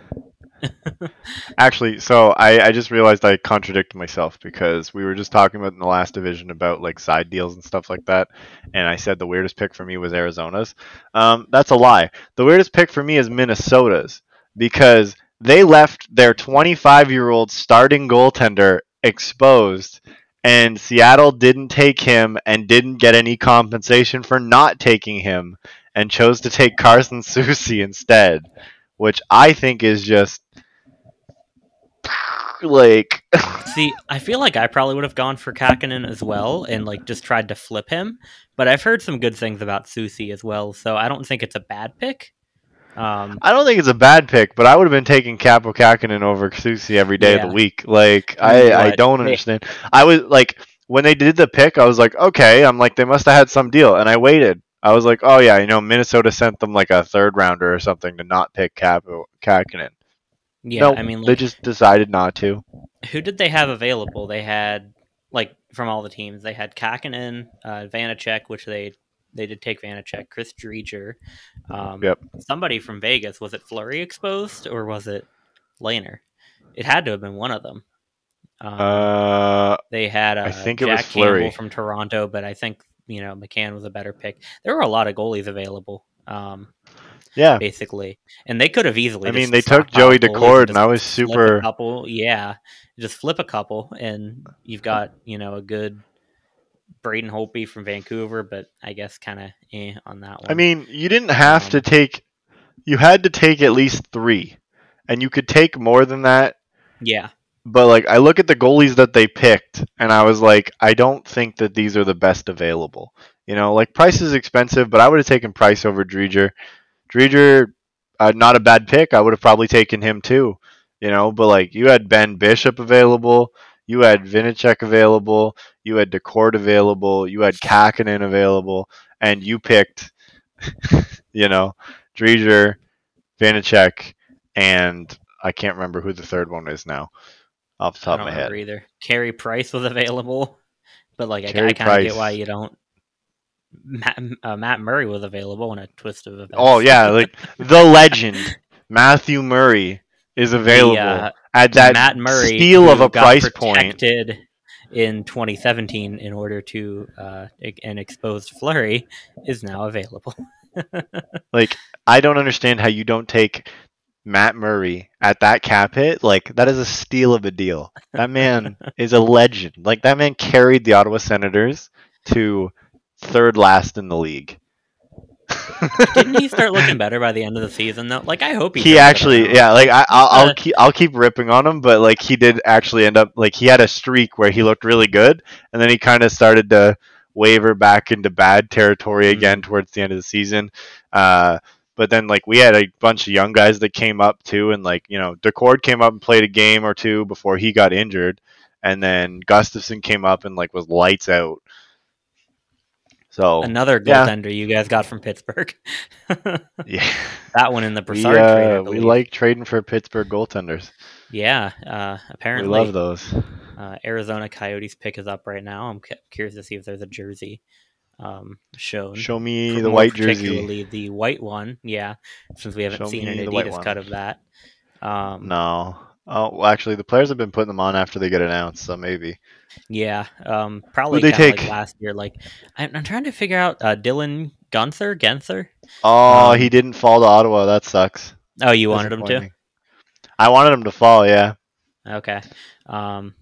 Actually, so I just realized I contradicted myself because we were just talking about in the last division about like side deals and stuff like that, and I said the weirdest pick for me was Arizona's. That's a lie. The weirdest pick for me is Minnesota's because they left their 25-year-old starting goaltender exposed, and Seattle didn't take him and didn't get any compensation for not taking him and chose to take Carson Soucy instead, which I think is just like See, I feel like I probably would have gone for Kakinen as well and like just tried to flip him, but I've heard some good things about Soucy as well, so I don't think it's a bad pick. I don't think it's a bad pick, but I would have been taking Capo Kakinen over Soucy every day of the week. Like I don't understand. I was like when they did the pick, I was like, okay, I'm like they must have had some deal, and I waited. I was like, oh yeah, Minnesota sent them like a 3rd rounder or something to not pick Capo Kakinen. Yeah, nope, I mean, they just decided not to. Who did they have available? They had like from all the teams, they had Kakinen, Vanacek, which they did take Vanacek, Chris Dreger, somebody from Vegas. Was it Fleury exposed or was it Lehner? It had to have been one of them. They had I think Jack it was Fleury Campbell from Toronto, but I think McCann was a better pick. There were a lot of goalies available. Yeah, basically, and they could have easily. I mean, they took Joey Decord, and I was super. Just flip a couple, and you've got a good Braden Holtby from Vancouver, but I guess kind of on that one. I mean, you didn't have to take. You had to take at least 3, and you could take more than that. Yeah. But like, I look at the goalies that they picked, and I was like, I don't think that these are the best available. Like Price is expensive, but I would have taken Price over Dreger. Dreger, not a bad pick. I would have probably taken him too, But like, you had Ben Bishop available, you had Vinacek available, you had Decord available, you had Kakinen available, and you picked, Dreger, Vinacek, and I can't remember who the 3rd one is now, off the top of my head. Either Carey Price was available, but like I kind of get why you don't. Matt Murray was available in a twist of events. Oh yeah, like the legend Matthew Murray is available at that Matt Murray steal of a price point. In 2017, in order to an exposed Fleury is now available. Like I don't understand how you don't take Matt Murray at that cap hit. Like that is a steal of a deal. That man is a legend. Like that man carried the Ottawa Senators to 3rd last in the league. Didn't he start looking better by the end of the season though? Like I hope he actually, yeah. Like I'll keep ripping on him, but like he did actually end up like he had a streak where he looked really good, and then he kind of started to waver back into bad territory again towards the end of the season. But then like we had a bunch of young guys that came up too, and like Decord came up and played a game or two before he got injured, and then Gustafson came up and like was lights out. So another goaltender you guys got from Pittsburgh. Yeah, that one in the Brassard trade. We like trading for Pittsburgh goaltenders. Yeah, apparently we love those. Arizona Coyotes pick is up right now. I'm curious to see if there's a jersey shown. Show me the white jersey. Particularly the white one. Yeah, since we haven't seen an Adidas cut of that. No, Oh, well, actually, the players have been putting them on after they get announced, so maybe. Yeah, Who'd probably they kind of like take? last year. Like I'm trying to figure out Dylan Gunther. Oh, he Um, didn't fall to Ottawa. That sucks. oh, you wanted him to? Disappointing. I wanted him to fall, yeah. Okay. Um,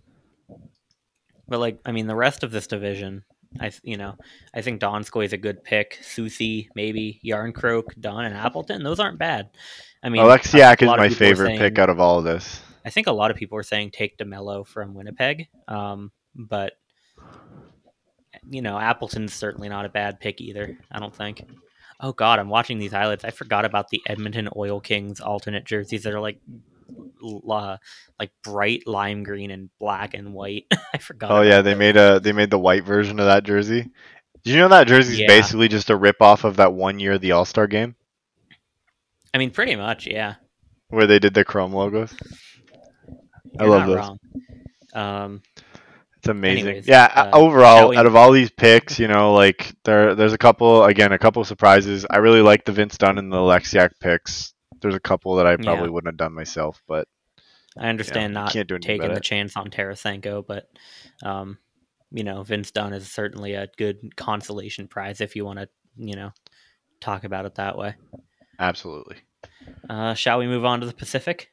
but like, I mean, the rest of this division, I think Donskoy is a good pick. Susie, maybe Yarncroke, Don, and Appleton. Those aren't bad. I mean, I think Alexiak a is lot of my people were favorite pick saying. out of all of this. I think a lot of people were saying take DeMello from Winnipeg. But Appleton's certainly not a bad pick either. I don't think. Oh God, I'm watching these highlights. I forgot about the Edmonton Oil Kings alternate jerseys that are like bright lime green and black and white. I forgot Oh yeah, about they those. made the white version of that jersey. Did you know that jersey is Yeah, basically just a rip off of that one year of the All Star game I mean, pretty much. Yeah, where they did the chrome logos? I you're love not those. wrong. Um, It's amazing. anyways, Yeah, shall overall, out we? of all these picks, like there's a couple of surprises. I really like the Vince Dunn and the Alexiak picks. There's a couple that I Yeah, probably wouldn't have done myself, but I understand you not can't do anything taking about the it. chance on Tarasenko, but um, Vince Dunn is certainly a good consolation prize if you want to, talk about it that way. Absolutely. Shall we move on to the Pacific?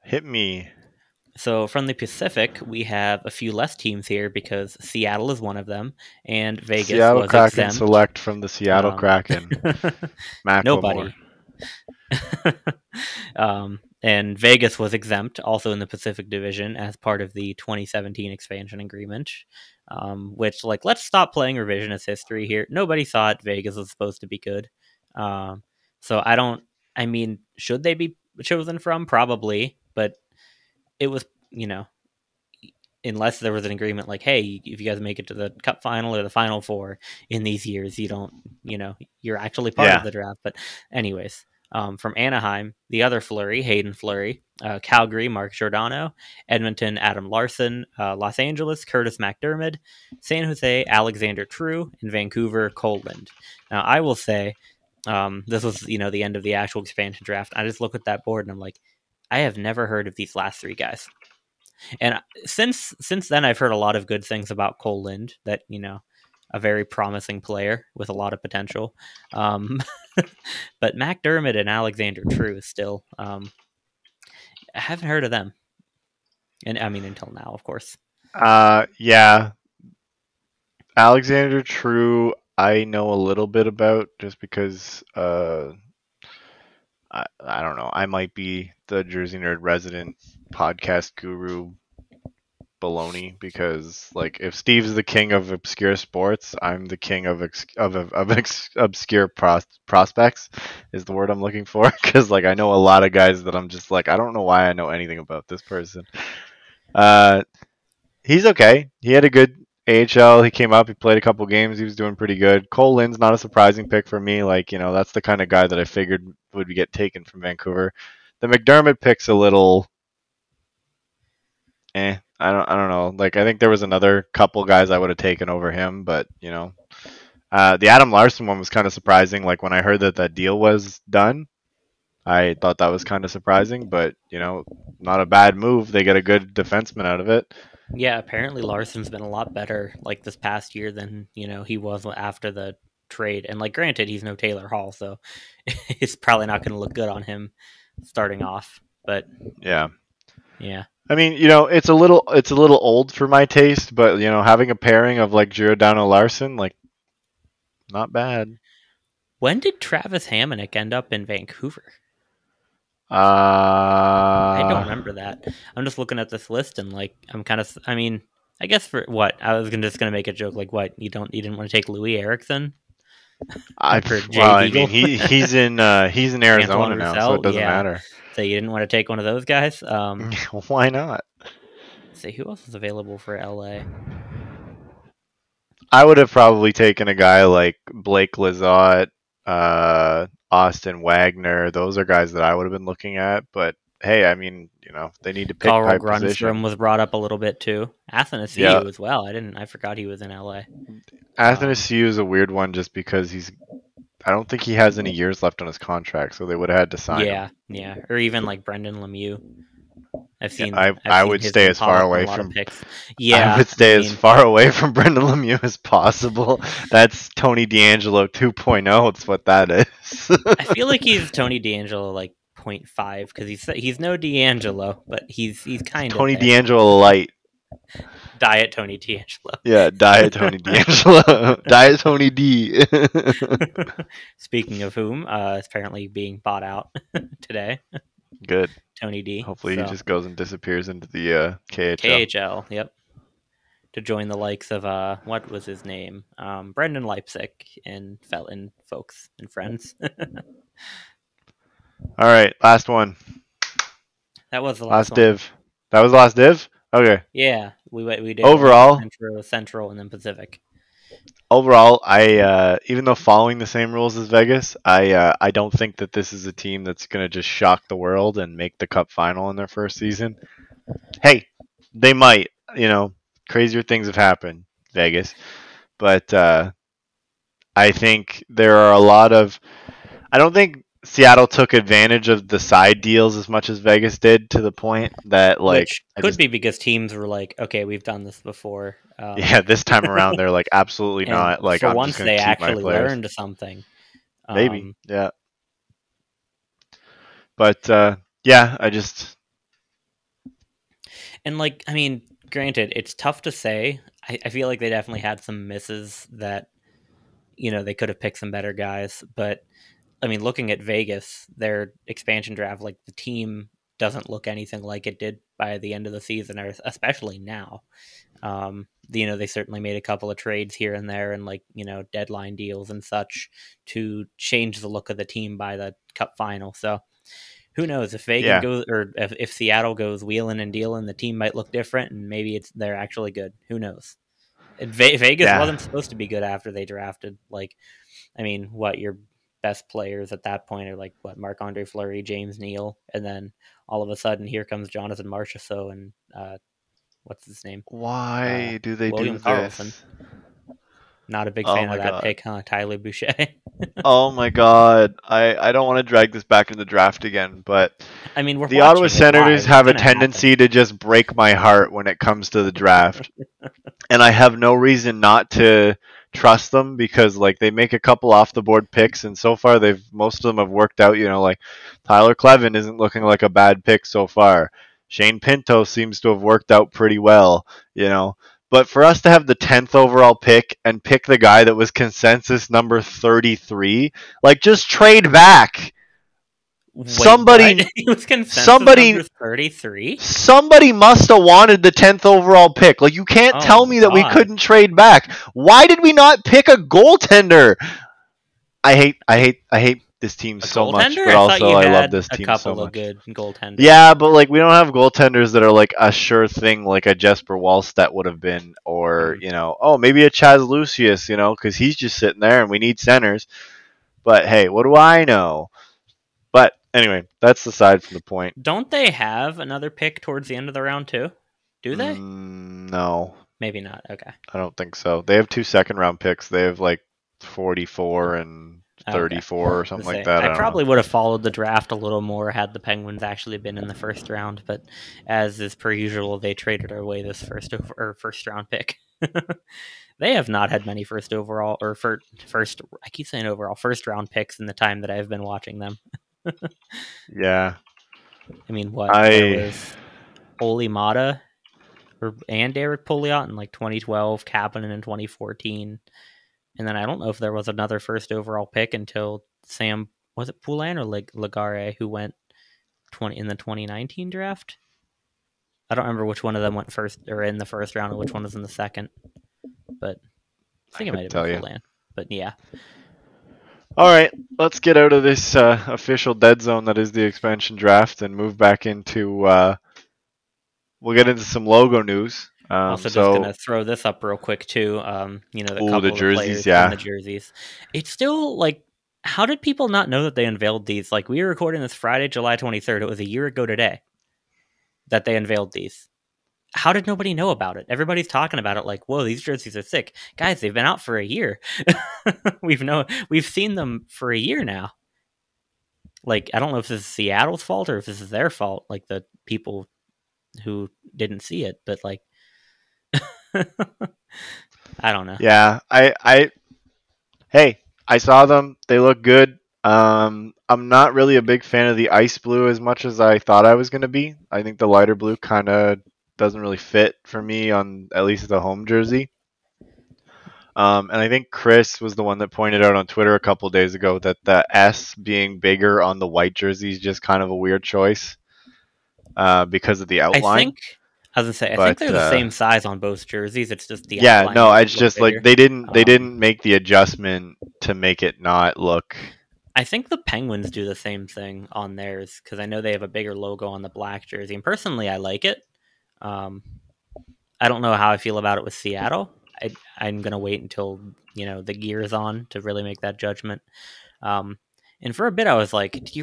Hit me. So from the Pacific, we have a few less teams here because Seattle is one of them, and Vegas Seattle was Kraken exempt. select from the Seattle Um, Kraken. Macklemore. nobody. And Vegas was exempt, also in the Pacific Division, as part of the 2017 expansion agreement. Which, like, let's stop playing revisionist history here. Nobody thought Vegas was supposed to be good. Um, so I don't. I mean, should they be chosen from? Probably, but it was, unless there was an agreement like, hey, if you guys make it to the cup final or the final four in these years, you don't, you're actually part of Yeah. the draft. But anyways, from Anaheim, the other Fleury, Hayden Fleury, Calgary, Mark Giordano, Edmonton, Adam Larson, Los Angeles, Curtis McDermott, San Jose, Alexander True, and Vancouver, Cole Lind. Now, I will say, this was, the end of the actual expansion draft. I just look at that board and I'm like, I have never heard of these last three guys. And since then, I've heard a lot of good things about Cole Lind. That a very promising player with a lot of potential. But McDermott and Alexander True is still. I haven't heard of them, and I mean until now, of course. Yeah. Alexander True, I know a little bit about just because I don't know. I might be the Jersey Nerd resident podcast guru baloney because like if Steve's the king of obscure sports, I'm the king of obscure prospects is the word I'm looking for because like I know a lot of guys that I'm just like I don't know why I know anything about this person. Uh, he's okay. He had a good AHL. He came up. He played a couple games. He was doing pretty good. Cole Lynn's not a surprising pick for me. Like that's the kind of guy that I figured would get taken from Vancouver. The McDermott pick's a little I don't know. Like I think there was another couple guys I would have taken over him, but the Adam Larson one was kind of surprising. Like when I heard that that deal was done, I thought that was kind of surprising, but not a bad move. They get a good defenseman out of it. Yeah, apparently Larson's been a lot better like this past year than he was after the trade. And like, granted, he's no Taylor Hall, so it's probably not going to look good on him starting off. But Yeah. yeah. I mean, it's a little old for my taste, but having a pairing of like Giordano Larson, like not bad. When did Travis Hamonic end up in Vancouver? I don't Uh remember that. I'm just looking at this list and like I'm kind of. I mean, I guess for what I was just gonna make a joke like what you didn't want to take Louis Erickson I for well, Jay I mean, Beagle, he's in Antoine Arizona now, so it Roussel, doesn't yeah. matter. So you didn't want to take one of those guys. Why not? Let's see who else is available for LA. I would have probably taken a guy like Blake Lizotte, Austin Wagner. Those are guys that I would have been looking at. But hey, I mean, they need to pick Carl by Grundstrom position. was brought up a little bit too. Yeah, Athanasiou as well. I forgot he was in LA. Athanasiou is a weird one just because I don't think he has any years left on his contract, so they would have had to sign him. Yeah, or even like Brendan Lemieux. I've Yeah, seen I would his stay name as pop far up on a away lot of from picks. I Yeah, would I stay as mean, far away from Brendan Lemieux as possible. That's Tony D'Angelo 2.0. It's what that is. I feel like he's Tony D'Angelo like 0.5 because he's no D'Angelo, but he's kind of Tony there. D'Angelo light. Diet Tony D'Angelo. Yeah, Diet Tony D'Angelo. Diet Tony D. Speaking of whom, is apparently being bought out today. Good. Tony D. Hopefully he So just goes and disappears into the KHL. KHL, yep, to join the likes of what was his name, Brendan Leipzig and Felton folks and friends. All right, last one. That was the last Last one. div. That was the last div? Okay. Yeah, we did Overall, Central, and then Pacific. I even though following the same rules as Vegas, I don't think that this is a team that's going to just shock the world and make the cup final in their first season. Hey, they might, crazier things have happened, Vegas. But I think there are a lot of I don't think Seattle took advantage of the side deals as much as Vegas did, to the point that Which I could just be because teams were like, okay, we've done this before. yeah, this time around they're like absolutely And not. Like for I'm just once, going they to keep my actually players. learned something. Maybe. Yeah. But yeah, I just And like, I mean, granted, it's tough to say. I feel like they definitely had some misses that, they could have picked some better guys. But I mean, looking at Vegas, their expansion draft, like the team doesn't look anything like it did by the end of the season, or especially now. They certainly made a couple of trades here and there, and like deadline deals and such to change the look of the team by the Cup final. So who knows if Vegas yeah. goes, or if Seattle goes wheeling and dealing, the team might look different, and maybe they're actually good. Who knows? Vegas Yeah. wasn't supposed to be good after they drafted. Like, I mean, what your best players at that point are like what Marc-Andre Fleury, James Neal, and then all of a sudden here comes Jonathan Marchessault and what's his name? Why do they William do Karlsson. this? Not a big Oh fan of my that god. pick, huh? Tyler Boucher. Oh my god. I don't want to drag this back into the draft again, but I mean, we're the Ottawa watching it Senators live. It's have a gonna tendency happen. to just break my heart when it comes to the draft. And I have no reason not to trust them, because like they make a couple off the board picks, and so far most of them have worked out. Like Tyler Clevin isn't looking like a bad pick so far. Shane Pinto seems to have worked out pretty well. But for us to have the 10th overall pick and pick the guy that was consensus number 33, like just trade back. Wait, what? Somebody It was consensus somebody number 33? somebody must have wanted the 10th overall pick. Like, you can't Oh tell my me that we god. couldn't trade back. Why did we not pick a goaltender? I hate this team A so much, goaltender? but I thought also you I love had this a team so couple of much. good goaltenders. Yeah, but like we don't have goaltenders that are like a sure thing, like a Jesper Wallstedt would have been, or Mm. maybe a Chaz Lucius, because he's just sitting there and we need centers. But hey, what do I know? But anyway, that's aside from the point. Don't they have another pick towards the end of the round too? Do they? No, Maybe not. Okay. I don't think so. They have 2 second-round picks. They have like 44 and Okay. 34 or something like Say, that. I I don't know. probably would have followed the draft a little more had the Penguins actually been in the first round, but as is per usual, they traded away this first round pick. They have not had many first overall or first. I keep saying overall first round picks in the time that I've been watching them. Yeah, I mean, what there I was Oli Mata and Derek Pouliot in like 2012, Kapanen in 2014, and then I don't know if there was another first overall pick until Sam, was it Poulin or Legare, who went in the 2019 draft. I don't remember which one of them went first or in the first round and which one was in the second, but I think it might couldn't have been tell you. Poulin. But yeah, All right, let's get out of this official dead zone that is the expansion draft and move back into. We'll get into some logo news. also just gonna throw this up real quick too. The The couple of the jerseys, players in yeah. the jerseys. It's still like, how did people not know that they unveiled these? Like, we were recording this Friday, July 23rd. It was a year ago today that they unveiled these. How did nobody know about it? Everybody's talking about it like, whoa, these jerseys are sick. Guys, they've been out for a year. We've seen them for a year now. Like, I don't know if this is Seattle's fault or if this is their fault. Like, the people who didn't see it, but like I don't know. Yeah, hey, I saw them. They look good. I'm not really a big fan of the ice blue as much as I thought I was going to be. I think the lighter blue kind of doesn't really fit for me on at least the home jersey. And I think Chris was the one that pointed out on Twitter a couple days ago that the S being bigger on the white jersey is just kind of a weird choice because of the I outline. think I was gonna say I think But they're the same size on both jerseys. It's just the yeah, outline no, makes it it's look just like bigger. they didn't make the adjustment to make it not look. I think the Penguins do the same thing on theirs because I know they have a bigger logo on the black jersey, and personally, I like it. Um, I don't know how I feel about it with Seattle. I'm gonna wait until the gear is on to really make that judgment. Um, and for a bit, I was like, Did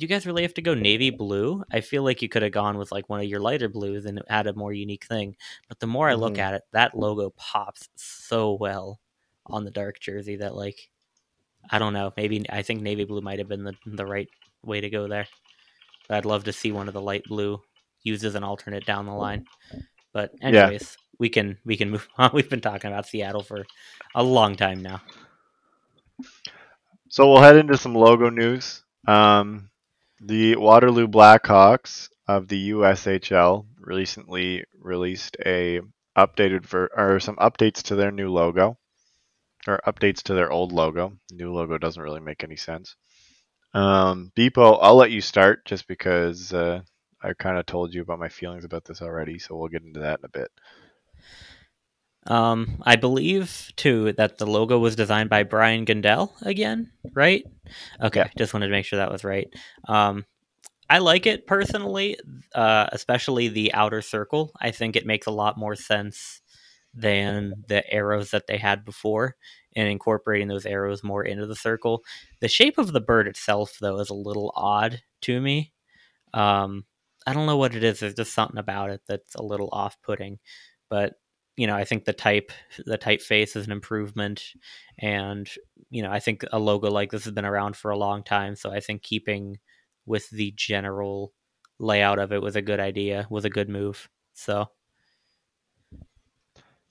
you guys really have to go navy blue? I feel like you could have gone with like one of your lighter blues and it had a more unique thing. But the more I look Mhm. at it, that logo pops so well on the dark jersey that like I don't know. Maybe I think navy blue might have been the right way to go there. But I'd love to see one of the light blue used as an alternate down the line. But Yeah. anyways, we can move on. We've been talking about Seattle for a long time now. So we'll head into some logo news. The Waterloo Black Hawks of the USHL recently released a or some updates to their new logo or updates to their old logo. New logo doesn't really make any sense. Bpoe, I'll let you start just because I kind of told you about my feelings about this already, so we'll get into that in a bit. I believe too that the logo was designed by Brian Gundel again, right? Yeah. Okay, just wanted to make sure that was right. Um, I like it personally, especially the outer circle. I think it makes a lot more sense than the arrows that they had before, and incorporating those arrows more into the circle. The shape of the bird itself, though, is a little odd to me. Um, I don't know what it is. There's just something about it that's a little off-putting, but I think the typeface is an improvement, and I think a logo like this has been around for a long time. So I think keeping with the general layout of it was a good idea, was a good move. So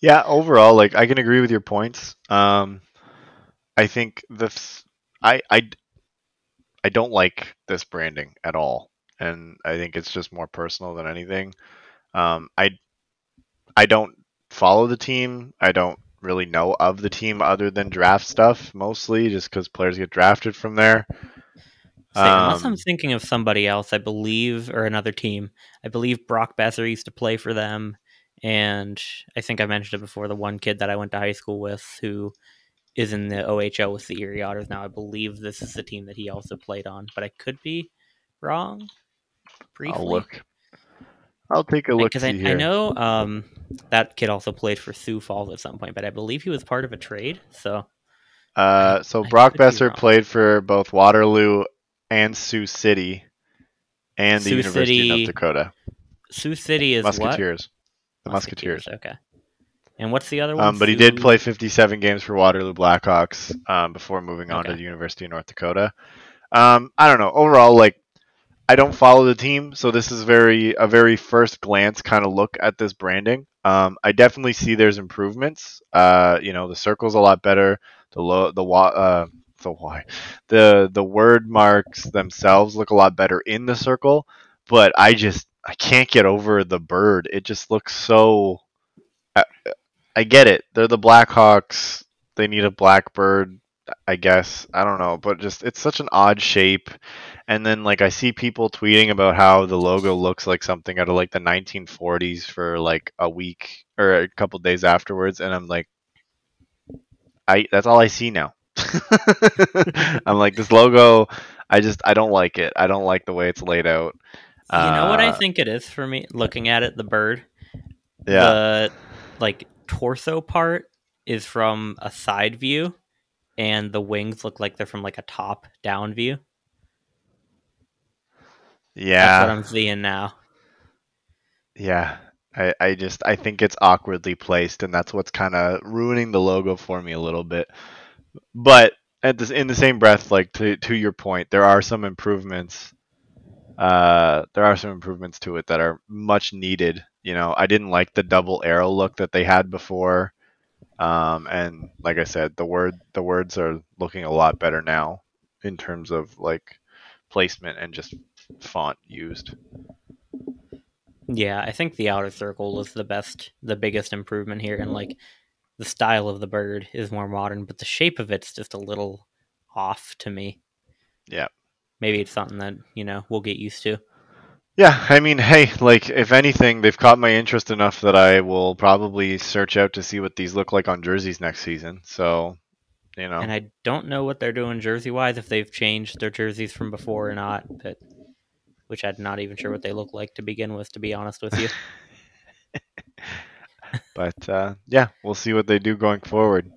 Yeah, overall, like I can agree with your points. I think this, I I don't like this branding at all, and I think it's just more personal than anything. Um, I I don't follow the team. I don't really know of the team other than draft stuff, mostly just because players get drafted from there. say, unless I'm Um, thinking of somebody else, I believe, or another team, I believe Brock Besser used to play for them. And I think I mentioned it before, the one kid that I went to high school with who is in the OHL with the Erie Otters now. I believe this is the team that he also played on, but I could be wrong I'll briefly. look. I'll take a look Because see I here. know that kid also played for Sioux Falls at some point, but I believe he was part of a trade. So So I Brock could be Besser wrong. played for both Waterloo and Sioux City and the Sioux University of North City. Dakota. Sioux City is what? Musketeers. The Musketeers. Musketeers. Okay. And what's the other one? But he did play Sioux. 57 games for Waterloo Blackhawks before moving on to Okay. the University of North Dakota. I don't know. Overall, like I don't follow the team, so this is a very first glance kind of look at this branding. I definitely see there's improvements. The circle's a lot better. The low, the why, the word marks themselves look a lot better in the circle. But I can't get over the bird. It just looks so. I, I get it. They're the Blackhawks. They need a black bird. I guess I don't know, but just it's such an odd shape. And then like I see people tweeting about how the logo looks like something out of like the 1940s for like a week or a couple days afterwards, and I'm like, I that's all I see now. I'm like this logo. I don't like it. I don't like the way it's laid out. You know what I Uh, think it is for me? Looking at it, the bird, yeah, the like torso part is from a side view, and the wings look like they're from like a top down view. That's what yeah, I'm seeing now. yeah. I think it's awkwardly placed, and that's what's kind of ruining the logo for me a little bit. But in the same breath, like to your point, there are some improvements there are some improvements to it that are much needed. I didn't like the double arrow look that they had before. And like I said, the words are looking a lot better now in terms of like placement and just font used. Yeah, I think the outer circle is the biggest improvement here, and like the style of the bird is more modern, but the shape of it's just a little off to me. Yeah. Maybe it's something that we'll get used to. Yeah, I mean, hey, like if anything, they've caught my interest enough that I will probably search out to see what these look like on jerseys next season. So, you And know. I don't know what they're doing jersey wise, if they've changed their jerseys from before or not, but which I'm not even sure what they look like to begin with, to be honest with you. But yeah, we'll see what they do going forward.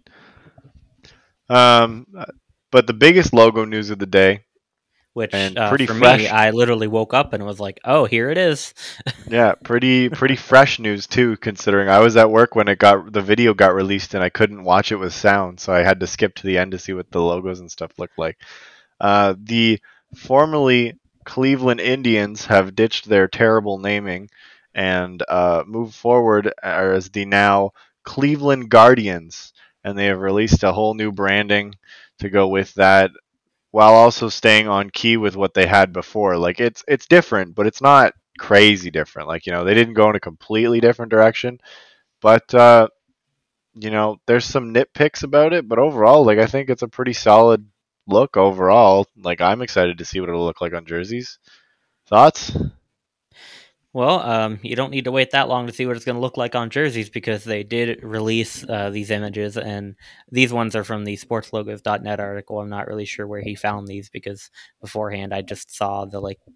Um, but the biggest logo news of the day, Which and pretty for me, fresh. I literally woke up and was like, "Oh, here it is." Yeah, pretty fresh news too, considering I was at work when the video got released and I couldn't watch it with sound, so I had to skip to the end to see what the logos and stuff looked like. The formerly Cleveland Indians have ditched their terrible naming and moved forward as the now Cleveland Guardians, and they have released a whole new branding to go with that, while also staying on key with what they had before. Like it's different, but it's not crazy different. Like they didn't go in a completely different direction, but there's some nitpicks about it. But overall, like I think it's a pretty solid look overall. Like I'm excited to see what it'll look like on jerseys. Thoughts? Well, you don't need to wait that long to see what it's going to look like on jerseys, because they did release these images, and these ones are from the sportslogos.net article. I'm not really sure where he found these, because beforehand I just saw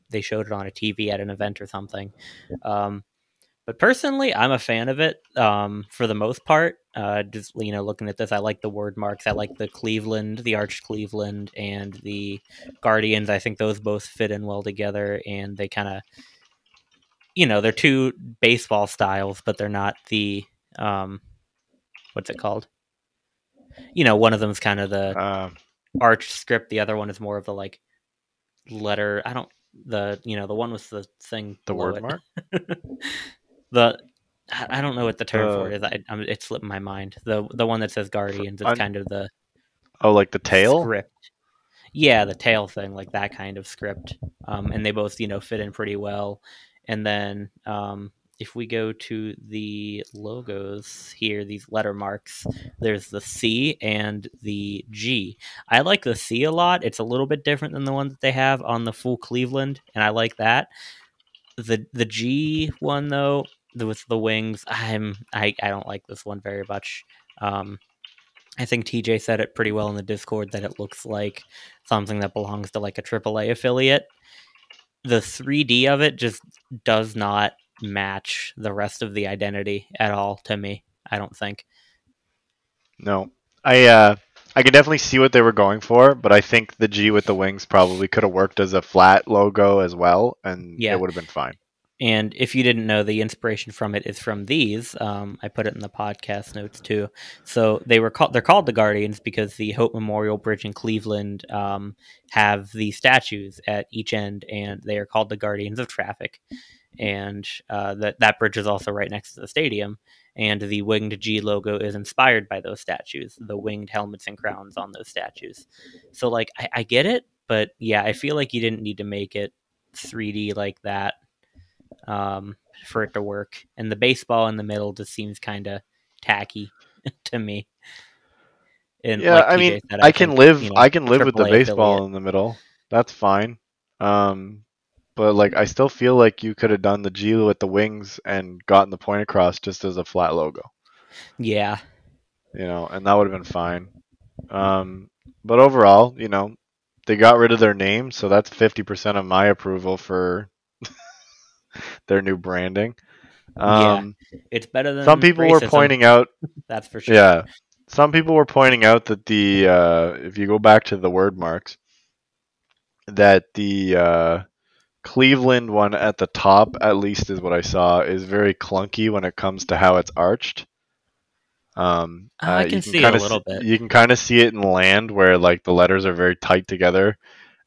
they showed it on a TV at an event or something. Um, but personally, I'm a fan of it for the most part. Just looking at this, I like the word marks. I like the Cleveland, the arched Cleveland, and the Guardians. I think those both fit in well together, and they kind of they're two baseball styles, but they're not the what's it called? One of them is kind of the Um, arch script. The other one is more of the like letter. I don't the one with the thing the below word it. mark. the I don't know what the term for The it is. It slipped my mind. The one that says Guardians. It's un, kind of the oh, like the tail. script. Yeah, the tail thing, like that kind of script. And they both, fit in pretty well. And then if we go to the logos here, these letter marks, there's the C and the G. I like the C a lot. It's a little bit different than the one that they have on the full Cleveland, and I like that. The G one though, with the wings, I don't like this one very much. I think TJ said it pretty well in the Discord that it looks like something that belongs to like a AAA affiliate. The 3D of it just does not match the rest of the identity at all to me. I don't think. No, I can definitely see what they were going for, but I think the G with the wings probably could have worked as a flat logo as well, and it Yeah. would have been fine. And if you didn't know, the inspiration from it is from these. I put it in the podcast notes too. So they're called the Guardians because the Hope Memorial Bridge in Cleveland have the statues at each end, and they are called the Guardians of Traffic. And that bridge is also right next to the stadium. And the winged G logo is inspired by those statues, the winged helmets and crowns on those statues. So like I get it, but yeah, I feel like you didn't need to make it 3D like that for it to work. And the baseball in the middle just seems kind of tacky to me. And Yeah, like I mean, TJ said, I think I can live with the AAA affiliate. baseball in the middle. That's fine. Um, but like, I still feel like you could have done the G with the wings and gotten the point across just as a flat logo, Yeah, and that would have been fine. Um, but overall, they got rid of their name, so that's 50% of my approval for their new branding. yeah, Um, it's better some than people were racism. pointing out, That's for sure. yeah, some people were pointing out that if you go back to the word marks, that the Cleveland one at the top, at least is what I saw, is very clunky when it comes to how it's arched. I You can can see a kind of little bit. you can kind of see it in land where like the letters are very tight together,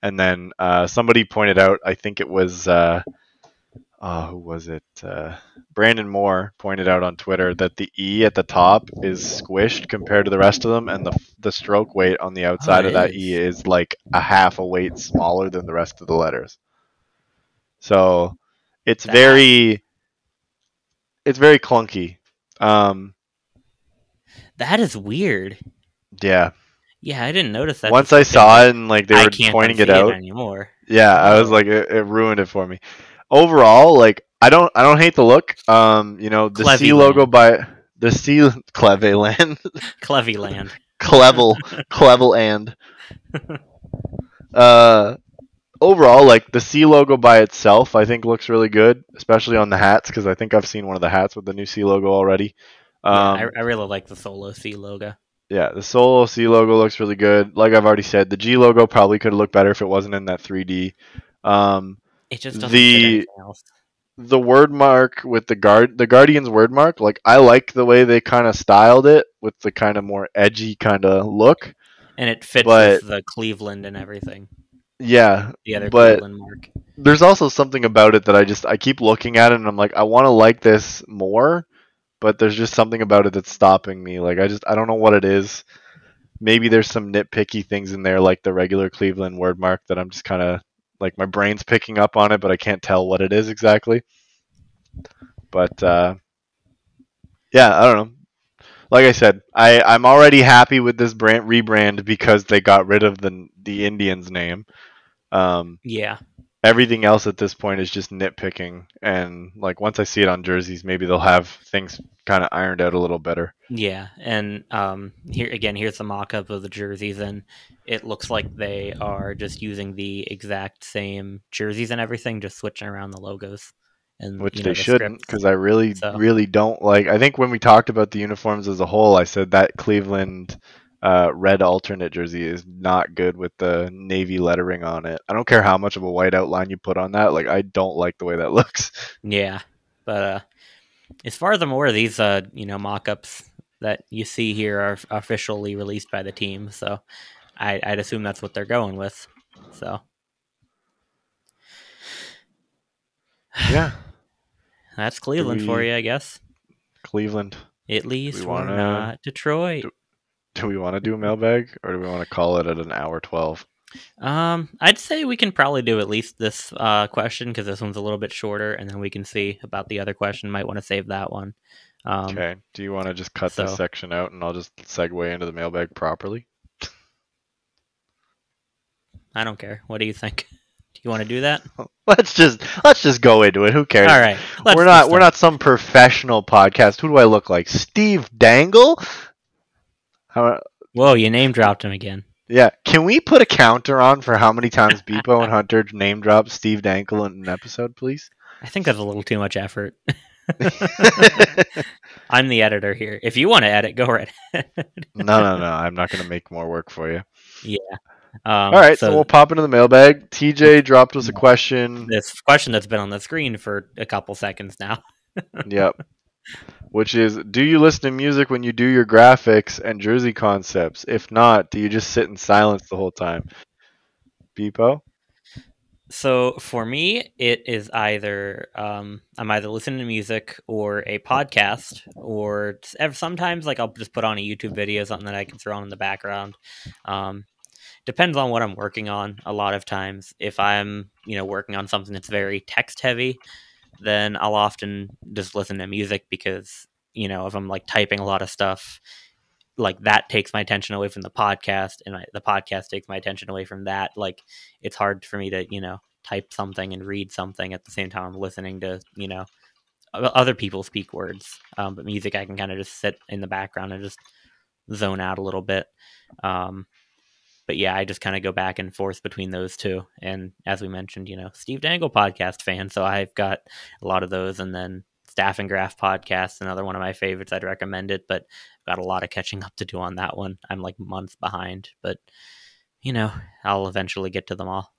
And then somebody pointed out, I think it was who was it? Brandon Moore pointed out on Twitter that the E at the top is squished compared to the rest of them, and the stroke weight on the Oh, it outside of that E is. is like a half a weight smaller than the rest of the letters. So it's That very it's very clunky. Um, that is weird. yeah. Yeah, I didn't notice that Once I before because saw it and like they I were can't pointing it unsee it out, anymore. yeah, I was Oh, like, it ruined it for me. Overall, like I don't hate the look. The C logo Cleveland, by the C Cleveland, Cleveland. Clevel and uh overall, like the C logo by itself, I think looks really good, especially on the hats because I think I've seen one of the hats with the new C logo already. Yeah, Um, I really like the Solo C logo. yeah, the Solo C logo looks really good. Like I've already said, the G logo probably could have looked better if it wasn't in that 3D. Um, It just doesn't fit the anything else. the word mark with the Guardians word mark, like I like the way they kind of styled it with the kind of more edgy kind of look. And it fits with But the Cleveland and everything. yeah, The other but Cleveland mark. there's also something about it that I keep looking at it and I'm like I want to like this more, but there's just something about it that's stopping me. Like I don't know what it is. Maybe there's some nitpicky things in there like the regular Cleveland word mark that I'm just kind of like my brain's picking up on it, but I can't tell what it is exactly. But yeah, I don't know. Like I said, I'm already happy with this brand rebrand because they got rid of the Indians name. Um, Yeah. Everything else at this point is just nitpicking, and like once I see it on jerseys, maybe they'll have things kind of ironed out a little better. Yeah, and here's the mock-up of the jerseys, and it looks like they are just using the exact same jerseys and everything, just switching around the logos and Which they the shouldn't, scripts. because I really, So really don't like. I think when we talked about the uniforms as a whole, I said that Cleveland red alternate jersey is not good with the navy lettering on it. I don't care how much of a white outline you put on that. Like, I don't like the way that looks. yeah, but as far as I'm aware, these mock-ups that you see here are officially released by the team, so I'd assume that's what they're going with. So Yeah. that's Do Cleveland for we you, I guess. Cleveland? At Do we least want we're to not Detroit. do, do we want to do a mailbag or do we want to call it at an hour 12? I'd say we can probably do at least this question because this one's a little bit shorter, and then we can see about the other question. Might want to save that one. Um, Okay. Do you want to just cut this so section out and I'll just segue into the mailbag properly? I don't care. What do you think? Do you want to do that? Let's just go into it. Who cares? All right. We're Let's just not we're start. not some professional podcast. Who do I look like? Steve Dangle? How, Whoa, you name dropped him again. yeah. Can we put a counter on for how many times Bpoe and Hunter name drop Steve Dangle in an episode, please? I think that's a little too much effort. I'm the editor here. If you want to edit, go right ahead. No. I'm not gonna make more work for you. Yeah. All right, so So we'll pop into the mailbag. TJ dropped us a question. this question that's been on the screen for a couple seconds now. Yep. Which is, do you listen to music when you do your graphics and jersey concepts? If not, do you just sit in silence the whole time? Beepo? So for me, it is either I'm either listening to music or a podcast, or sometimes like I'll just put on a YouTube video, something that I can throw on in the background. Um, Depends on what I'm working on. A lot of times, if I'm working on something that's very text heavy, then I'll often just listen to music because if I'm like typing a lot of stuff, like that takes my attention away from the podcast, and the podcast takes my attention away from that. Like it's hard for me to type something and read something at the same time I'm listening to other people speak words. But music, I can kind of just sit in the background and just zone out a little bit. Um, but yeah, I just kind of go back and forth between those two. And as we mentioned, Steve Dangle podcast fan, so I've got a lot of those. And then Staff and Graph podcast, another one of my favorites. I'd recommend it, but I've got a lot of catching up to do on that one. I'm like months behind, but I'll eventually get to them all.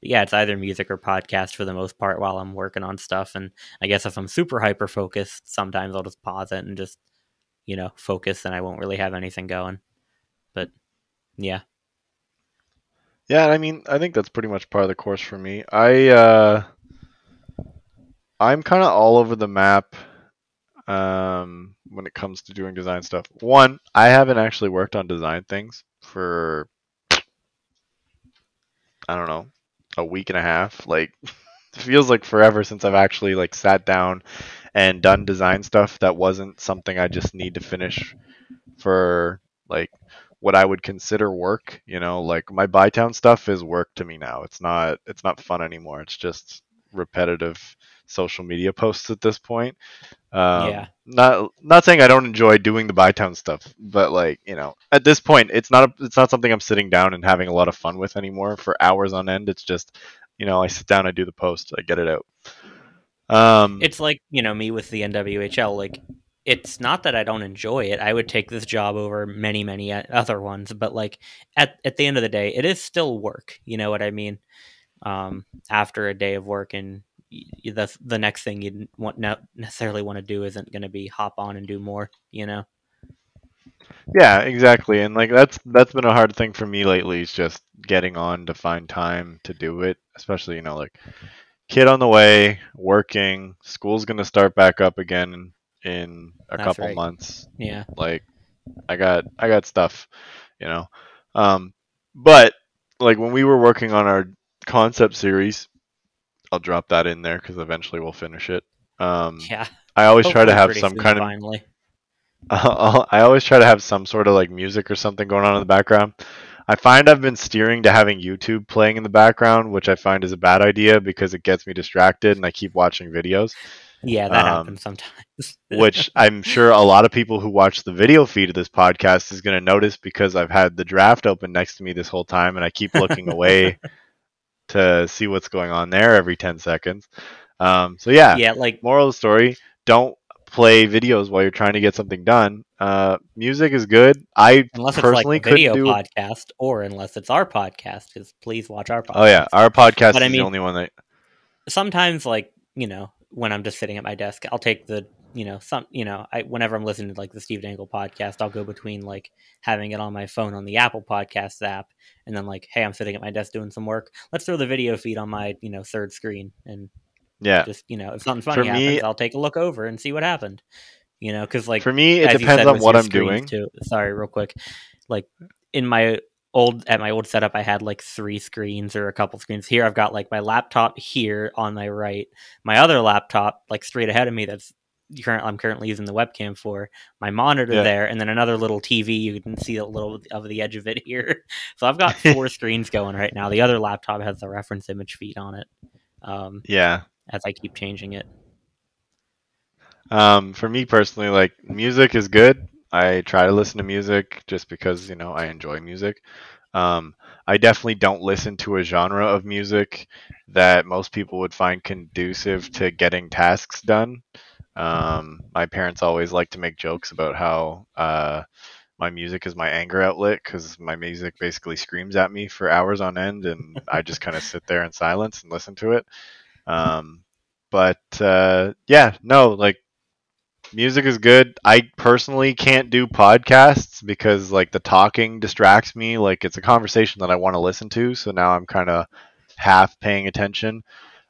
But yeah, it's either music or podcast for the most part while I'm working on stuff. And I guess if I'm super hyper focused, sometimes I'll just pause it and just focus, and I won't really have anything going. But yeah. Yeah, I mean, I think that's pretty much part of the course for me. I'm kind of all over the map when it comes to doing design stuff. One, I haven't actually worked on design things for, I don't know, a week and a half. Like it feels like forever since I've actually like sat down and done design stuff that wasn't something I just need to finish for like what I would consider work. Like my Bytown stuff is work to me now. It's not fun anymore. It's just repetitive social media posts at this point. Yeah. Not saying I don't enjoy doing the Bytown stuff, but like at this point, it's not something I'm sitting down and having a lot of fun with anymore for hours on end. It's just I sit down, I do the post, I get it out. It's like, me with the NWHL. Like, it's not that I don't enjoy it. I would take this job over many, many other ones. But, like, at the end of the day, it is still work. You know what I mean? After a day of work, and the next thing you not necessarily want to do isn't going to be hop on and do more, Yeah, exactly. And like that's been a hard thing for me lately is just getting on to find time to do it, especially, like kid on the way, working, school's going to start back up again in a That's couple right. months. Yeah. Like I got stuff, you know. Um but like when we were working on our concept series, I'll drop that in there cuz eventually we'll finish it. Um Yeah. I always try to Hopefully have pretty some soon, kind of finally. I always try to have some sort of like music or something going on in the background. I find I've been steering to having YouTube playing in the background, which I find is a bad idea because it gets me distracted and I keep watching videos. Yeah, that happens Um, sometimes. which I'm sure a lot of people who watch the video feed of this podcast is going to notice because I've had the draft open next to me this whole time and I keep looking away to see what's going on there every 10 seconds. So yeah, Yeah, like, moral of the story: don't play videos while you're trying to get something done. Music is good. I unless it's like personally a couldn't video do. podcast, or unless it's our podcast, because please watch our Oh yeah, podcast. our But podcast I is the mean, only one that. sometimes, like, when I'm just sitting at my desk, I'll take the, whenever I'm listening to like the Steve Dangle podcast, I'll go between like having it on my phone on the Apple Podcasts app, and then like, hey, I'm sitting at my desk doing some work. Let's throw the video feed on my, third screen, and Yeah, just, if something for funny me, happens, I'll take a look over and see what happened. Because like, for me, it as you depends said on with what your I'm screens doing. too. Sorry, real quick. Like, in my old setup, I had like three screens or a couple screens. Here I've got like my laptop here on my right, my other laptop like straight ahead of me that's I'm currently using the webcam for, my monitor Yeah. there, and then another little TV. You can see a little of the edge of it here. So I've got four screens going right now. The other laptop has the reference image feed on it, um, Yeah. as I keep changing it. For me personally, like music is good. I try to listen to music just because I enjoy music. Um, I definitely don't listen to a genre of music that most people would find conducive to getting tasks done. My parents always like to make jokes about how my music is my anger outlet because my music basically screams at me for hours on end, and I just kind of sit there in silence and listen to it. Um, but yeah, no, like music is good. I personally can't do podcasts because like the talking distracts me. Like it's a conversation that I want to listen to, so now I'm kind of half paying attention.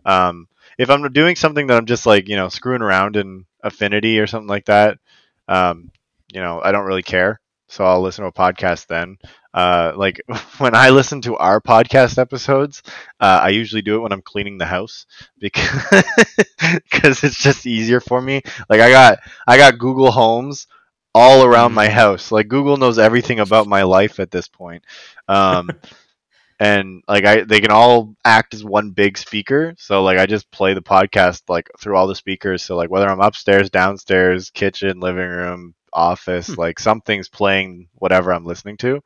Um, if I'm doing something that I'm just like screwing around in Affinity or something like that, um, I don't really care. So I'll listen to a podcast then. Like when I listen to our podcast episodes, I usually do it when I'm cleaning the house because because it's just easier for me. Like I got Google Homes all around my Mm. house. Like Google knows everything about my life at this point. Um, and like they can all act as one big speaker, so like I just play the podcast like through all the speakers, so like whether I'm upstairs, downstairs, kitchen, living room, office, Hmm. like something's playing whatever I'm listening to.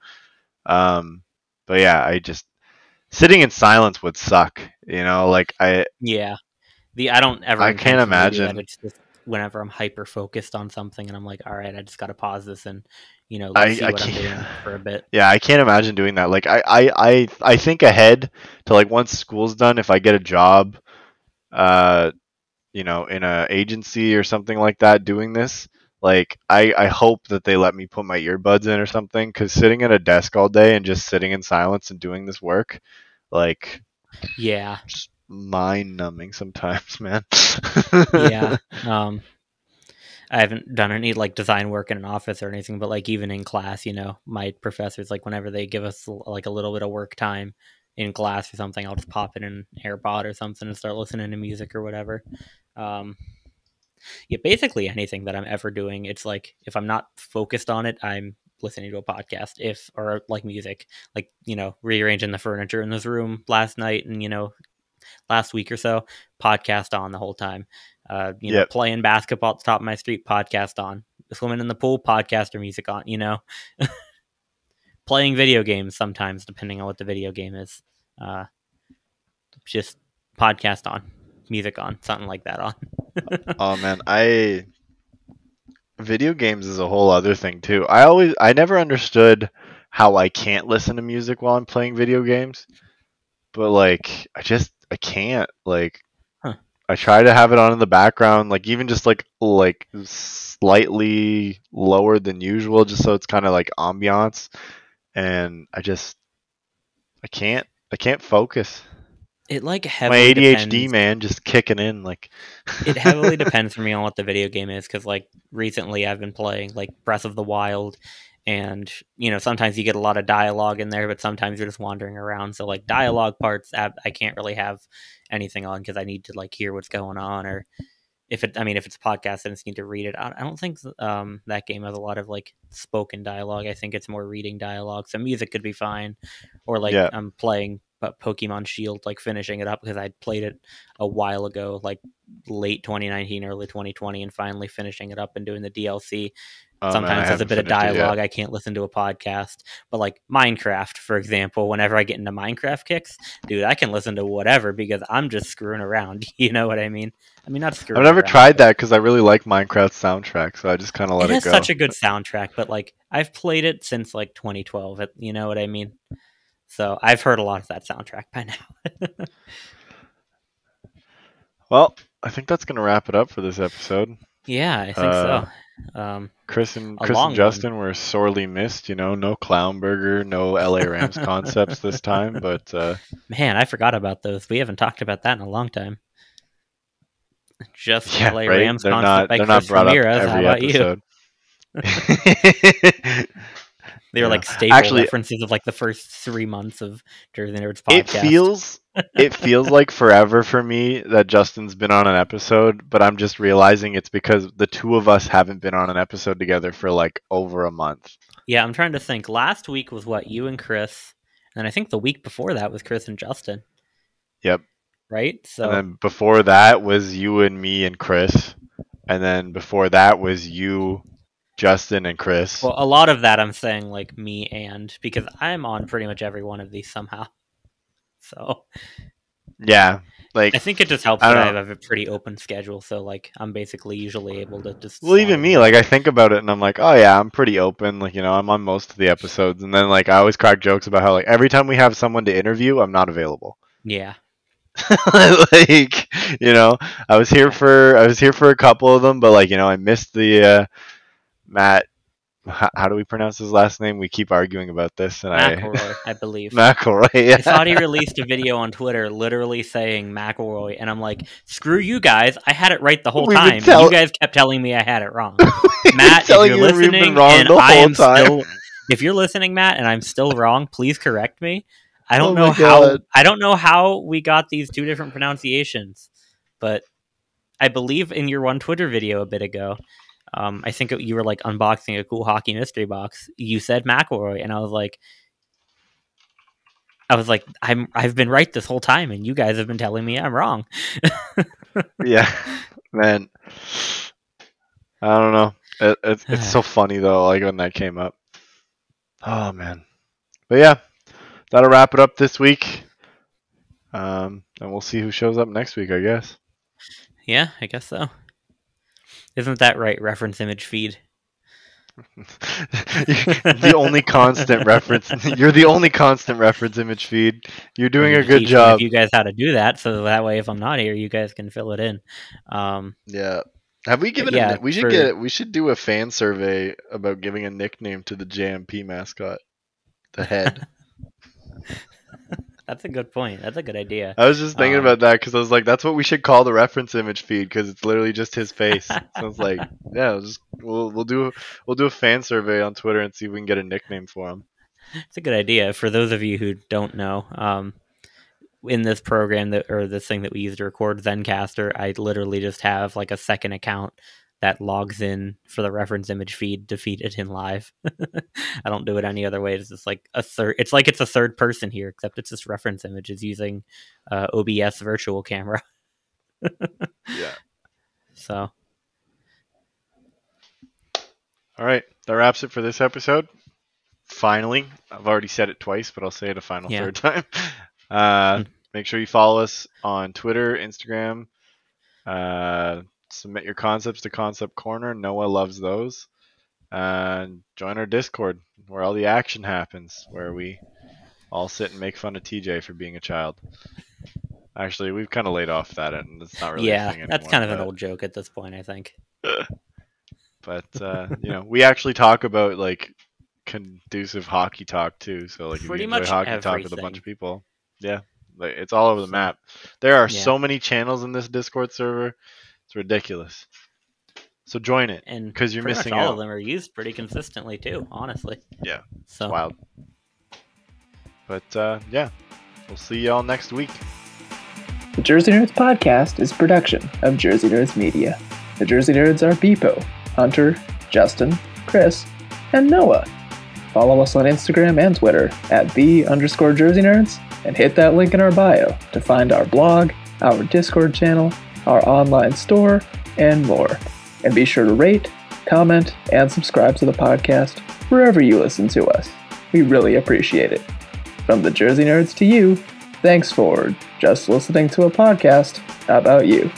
um but yeah, I just sitting in silence would suck, like Yeah. I don't ever I can't intentionally do that. imagine. It's just whenever I'm hyper focused on something and I'm like, all right, I just got to pause this and, see I what I'm can't. doing for a bit. Yeah, I can't imagine doing that. Like I think ahead to like once school's done, if I get a job uh in a agency or something like that doing this, Like I hope that they let me put my earbuds in or something, because sitting at a desk all day and just sitting in silence and doing this work, like, Yeah. just mind numbing sometimes, man. Yeah. I haven't done any like design work in an office or anything, but like even in class, my professors, like whenever they give us like a little bit of work time in class or something, I'll just pop in an AirPod or something and start listening to music or whatever. Um, yeah, basically anything that I'm ever doing, it's like if I'm not focused on it, I'm listening to a podcast, if or like music, like rearranging the furniture in this room last night and last week or so, podcast on the whole time. Yep. Playing basketball at the top of my street, podcast on. Swimming in the pool, podcast or music on. Playing video games sometimes, depending on what the video game is. Just podcast on, music on, something like that on. Oh man, video games is a whole other thing too. I never understood how I can't listen to music while I'm playing video games, but like I can't. Like, Huh. I try to have it on in the background, like even just like slightly lower than usual, just so it's kind of like ambiance, and I can't focus. It like My heavily ADHD, depends. man, just kicking in. Like, It heavily depends for me on what the video game is, because like recently I've been playing like Breath of the Wild, and sometimes you get a lot of dialogue in there, but sometimes you're just wandering around. So like dialogue parts, I can't really have anything on because I need to like hear what's going on, or if it's a podcast, I just need to read it. I don't think that game has a lot of like spoken dialogue. I think it's more reading dialogue. So music could be fine, or like yeah, I'm playing Pokemon Shield, like finishing it up because I played it a while ago, like late 2019, early 2020, and finally finishing it up and doing the DLC. oh man, I Sometimes there's a haven't bit of finished it yet. dialogue. I can't listen to a podcast. But like Minecraft, for example, whenever I get into Minecraft kicks, dude, I can listen to whatever because I'm just screwing around. You know what I mean? I mean, not I've screwing never around, tried but that because I really like Minecraft's soundtrack, so I just kind of it let it has go. such a good soundtrack. But like, I've played it since like 2012. You know what I mean? So I've heard a lot of that soundtrack by now. Well, I think that's gonna wrap it up for this episode. Yeah, I think Uh, so. Um, Chris a and long one. Justin were sorely missed. No Clown Burger, no LA Rams concepts this time, but Man, I forgot about those. We haven't talked about that in a long time. Just yeah, LA right. Rams concept by They're not Chris brought up Ramirez. How every about you? episode. They were like staple Actually, references of like the first 3 months of Jersey Nerds it podcast. feels like forever for me that Justin's been on an episode, but I'm just realizing it's because the two of us haven't been on an episode together for like over a month. Yeah, I'm trying to think. Last week was what, you and Chris, and I think the week before that was Chris and Justin, Yep. right? And So then before that was you and me and Chris. And then before that was you, Justin, and Chris. well, a lot of that I'm saying like me and because I'm on pretty much every one of these somehow. So Yeah. Like, I think it just helps I that don't I know. have a pretty open schedule. So like I'm basically usually able to just Well, slot even in me, like, I whenever. think about it and I'm like, oh, yeah, I'm pretty open. Like, I'm on most of the episodes. And then, like, I always crack jokes about how, like, every time we have someone to interview, I'm not available. Yeah. Like, I was here for a couple of them, but, like, I missed the Matt. How do we pronounce his last name? We keep arguing about this, and McElroy, I believe. McElroy. I thought he Yeah. released a video on Twitter literally saying McElroy, and I'm like, screw you guys. I had it right the whole We've been time. You guys kept telling me I had it wrong. Matt, if telling you're you we've been listening wrong and the I whole am time. still if you're listening, Matt, and I'm still wrong, please correct me. Oh my god. I don't know how we got these two different pronunciations, but I believe in your one Twitter video a bit ago, I think you were like unboxing a cool hockey mystery box. You said McElroy, and I've been right this whole time, and you guys have been telling me I'm wrong. Yeah, man. I don't know. It's so funny though, like when that came up. Oh man. But yeah, that'll wrap it up this week. And we'll see who shows up next week, I guess. Yeah, I guess so. Isn't that right? Reference image feed. The only constant reference. You're the only constant reference image feed. You're I doing need a to good teach one of job. you guys how to do that, so that way, if I'm not here, you guys can fill it in. Yeah. Have we given Yeah, we should do a fan survey about giving a nickname to the JMP mascot, the head. That's a good point. That's a good idea. I was just thinking about that because I was like, that's what we should call the reference image feed because it's literally just his face. So it's like, yeah, we'll do a fan survey on Twitter and see if we can get a nickname for him. It's a good idea. For those of you who don't know, in this program or this thing that we use to record Zencaster, I literally just have like a second account that logs in for the reference image feed to feed it in live. I don't do it any other way. It's just like it's like it's a third person here, except it's just reference images using OBS virtual camera. Yeah. So. All right, that wraps it for this episode. Finally, I've already said it twice, but I'll say it a final third time. Make sure you follow us on Twitter, Instagram. Submit your concepts to Concept Corner. Noah loves those. Join our Discord where all the action happens, where we all sit and make fun of TJ for being a child. Actually, we've kind of laid off that, and it's not really a thing anymore. That's kind of an old joke at this point, I think. But we actually talk about like conducive hockey talk too. So like, pretty if you enjoy much hockey everything. talk with a bunch of people, yeah, like, it's all over the map. There are so many channels in this Discord server. It's ridiculous. So join it, and because you're missing out. All of them are used pretty consistently too, honestly. Yeah, so. It's wild. But we'll see y'all next week. The Jersey Nerds podcast is a production of Jersey Nerds Media. The Jersey Nerds are Bpoe, Hunter, Justin, Chris, and Noah. Follow us on Instagram and Twitter at @the_Jersey Nerds, and hit that link in our bio to find our blog, our Discord channel, our online store, and more. And be sure to rate, comment, and subscribe to the podcast wherever you listen to us. We really appreciate it. From the Jersey Nerds to you, thanks for just listening to a podcast about you.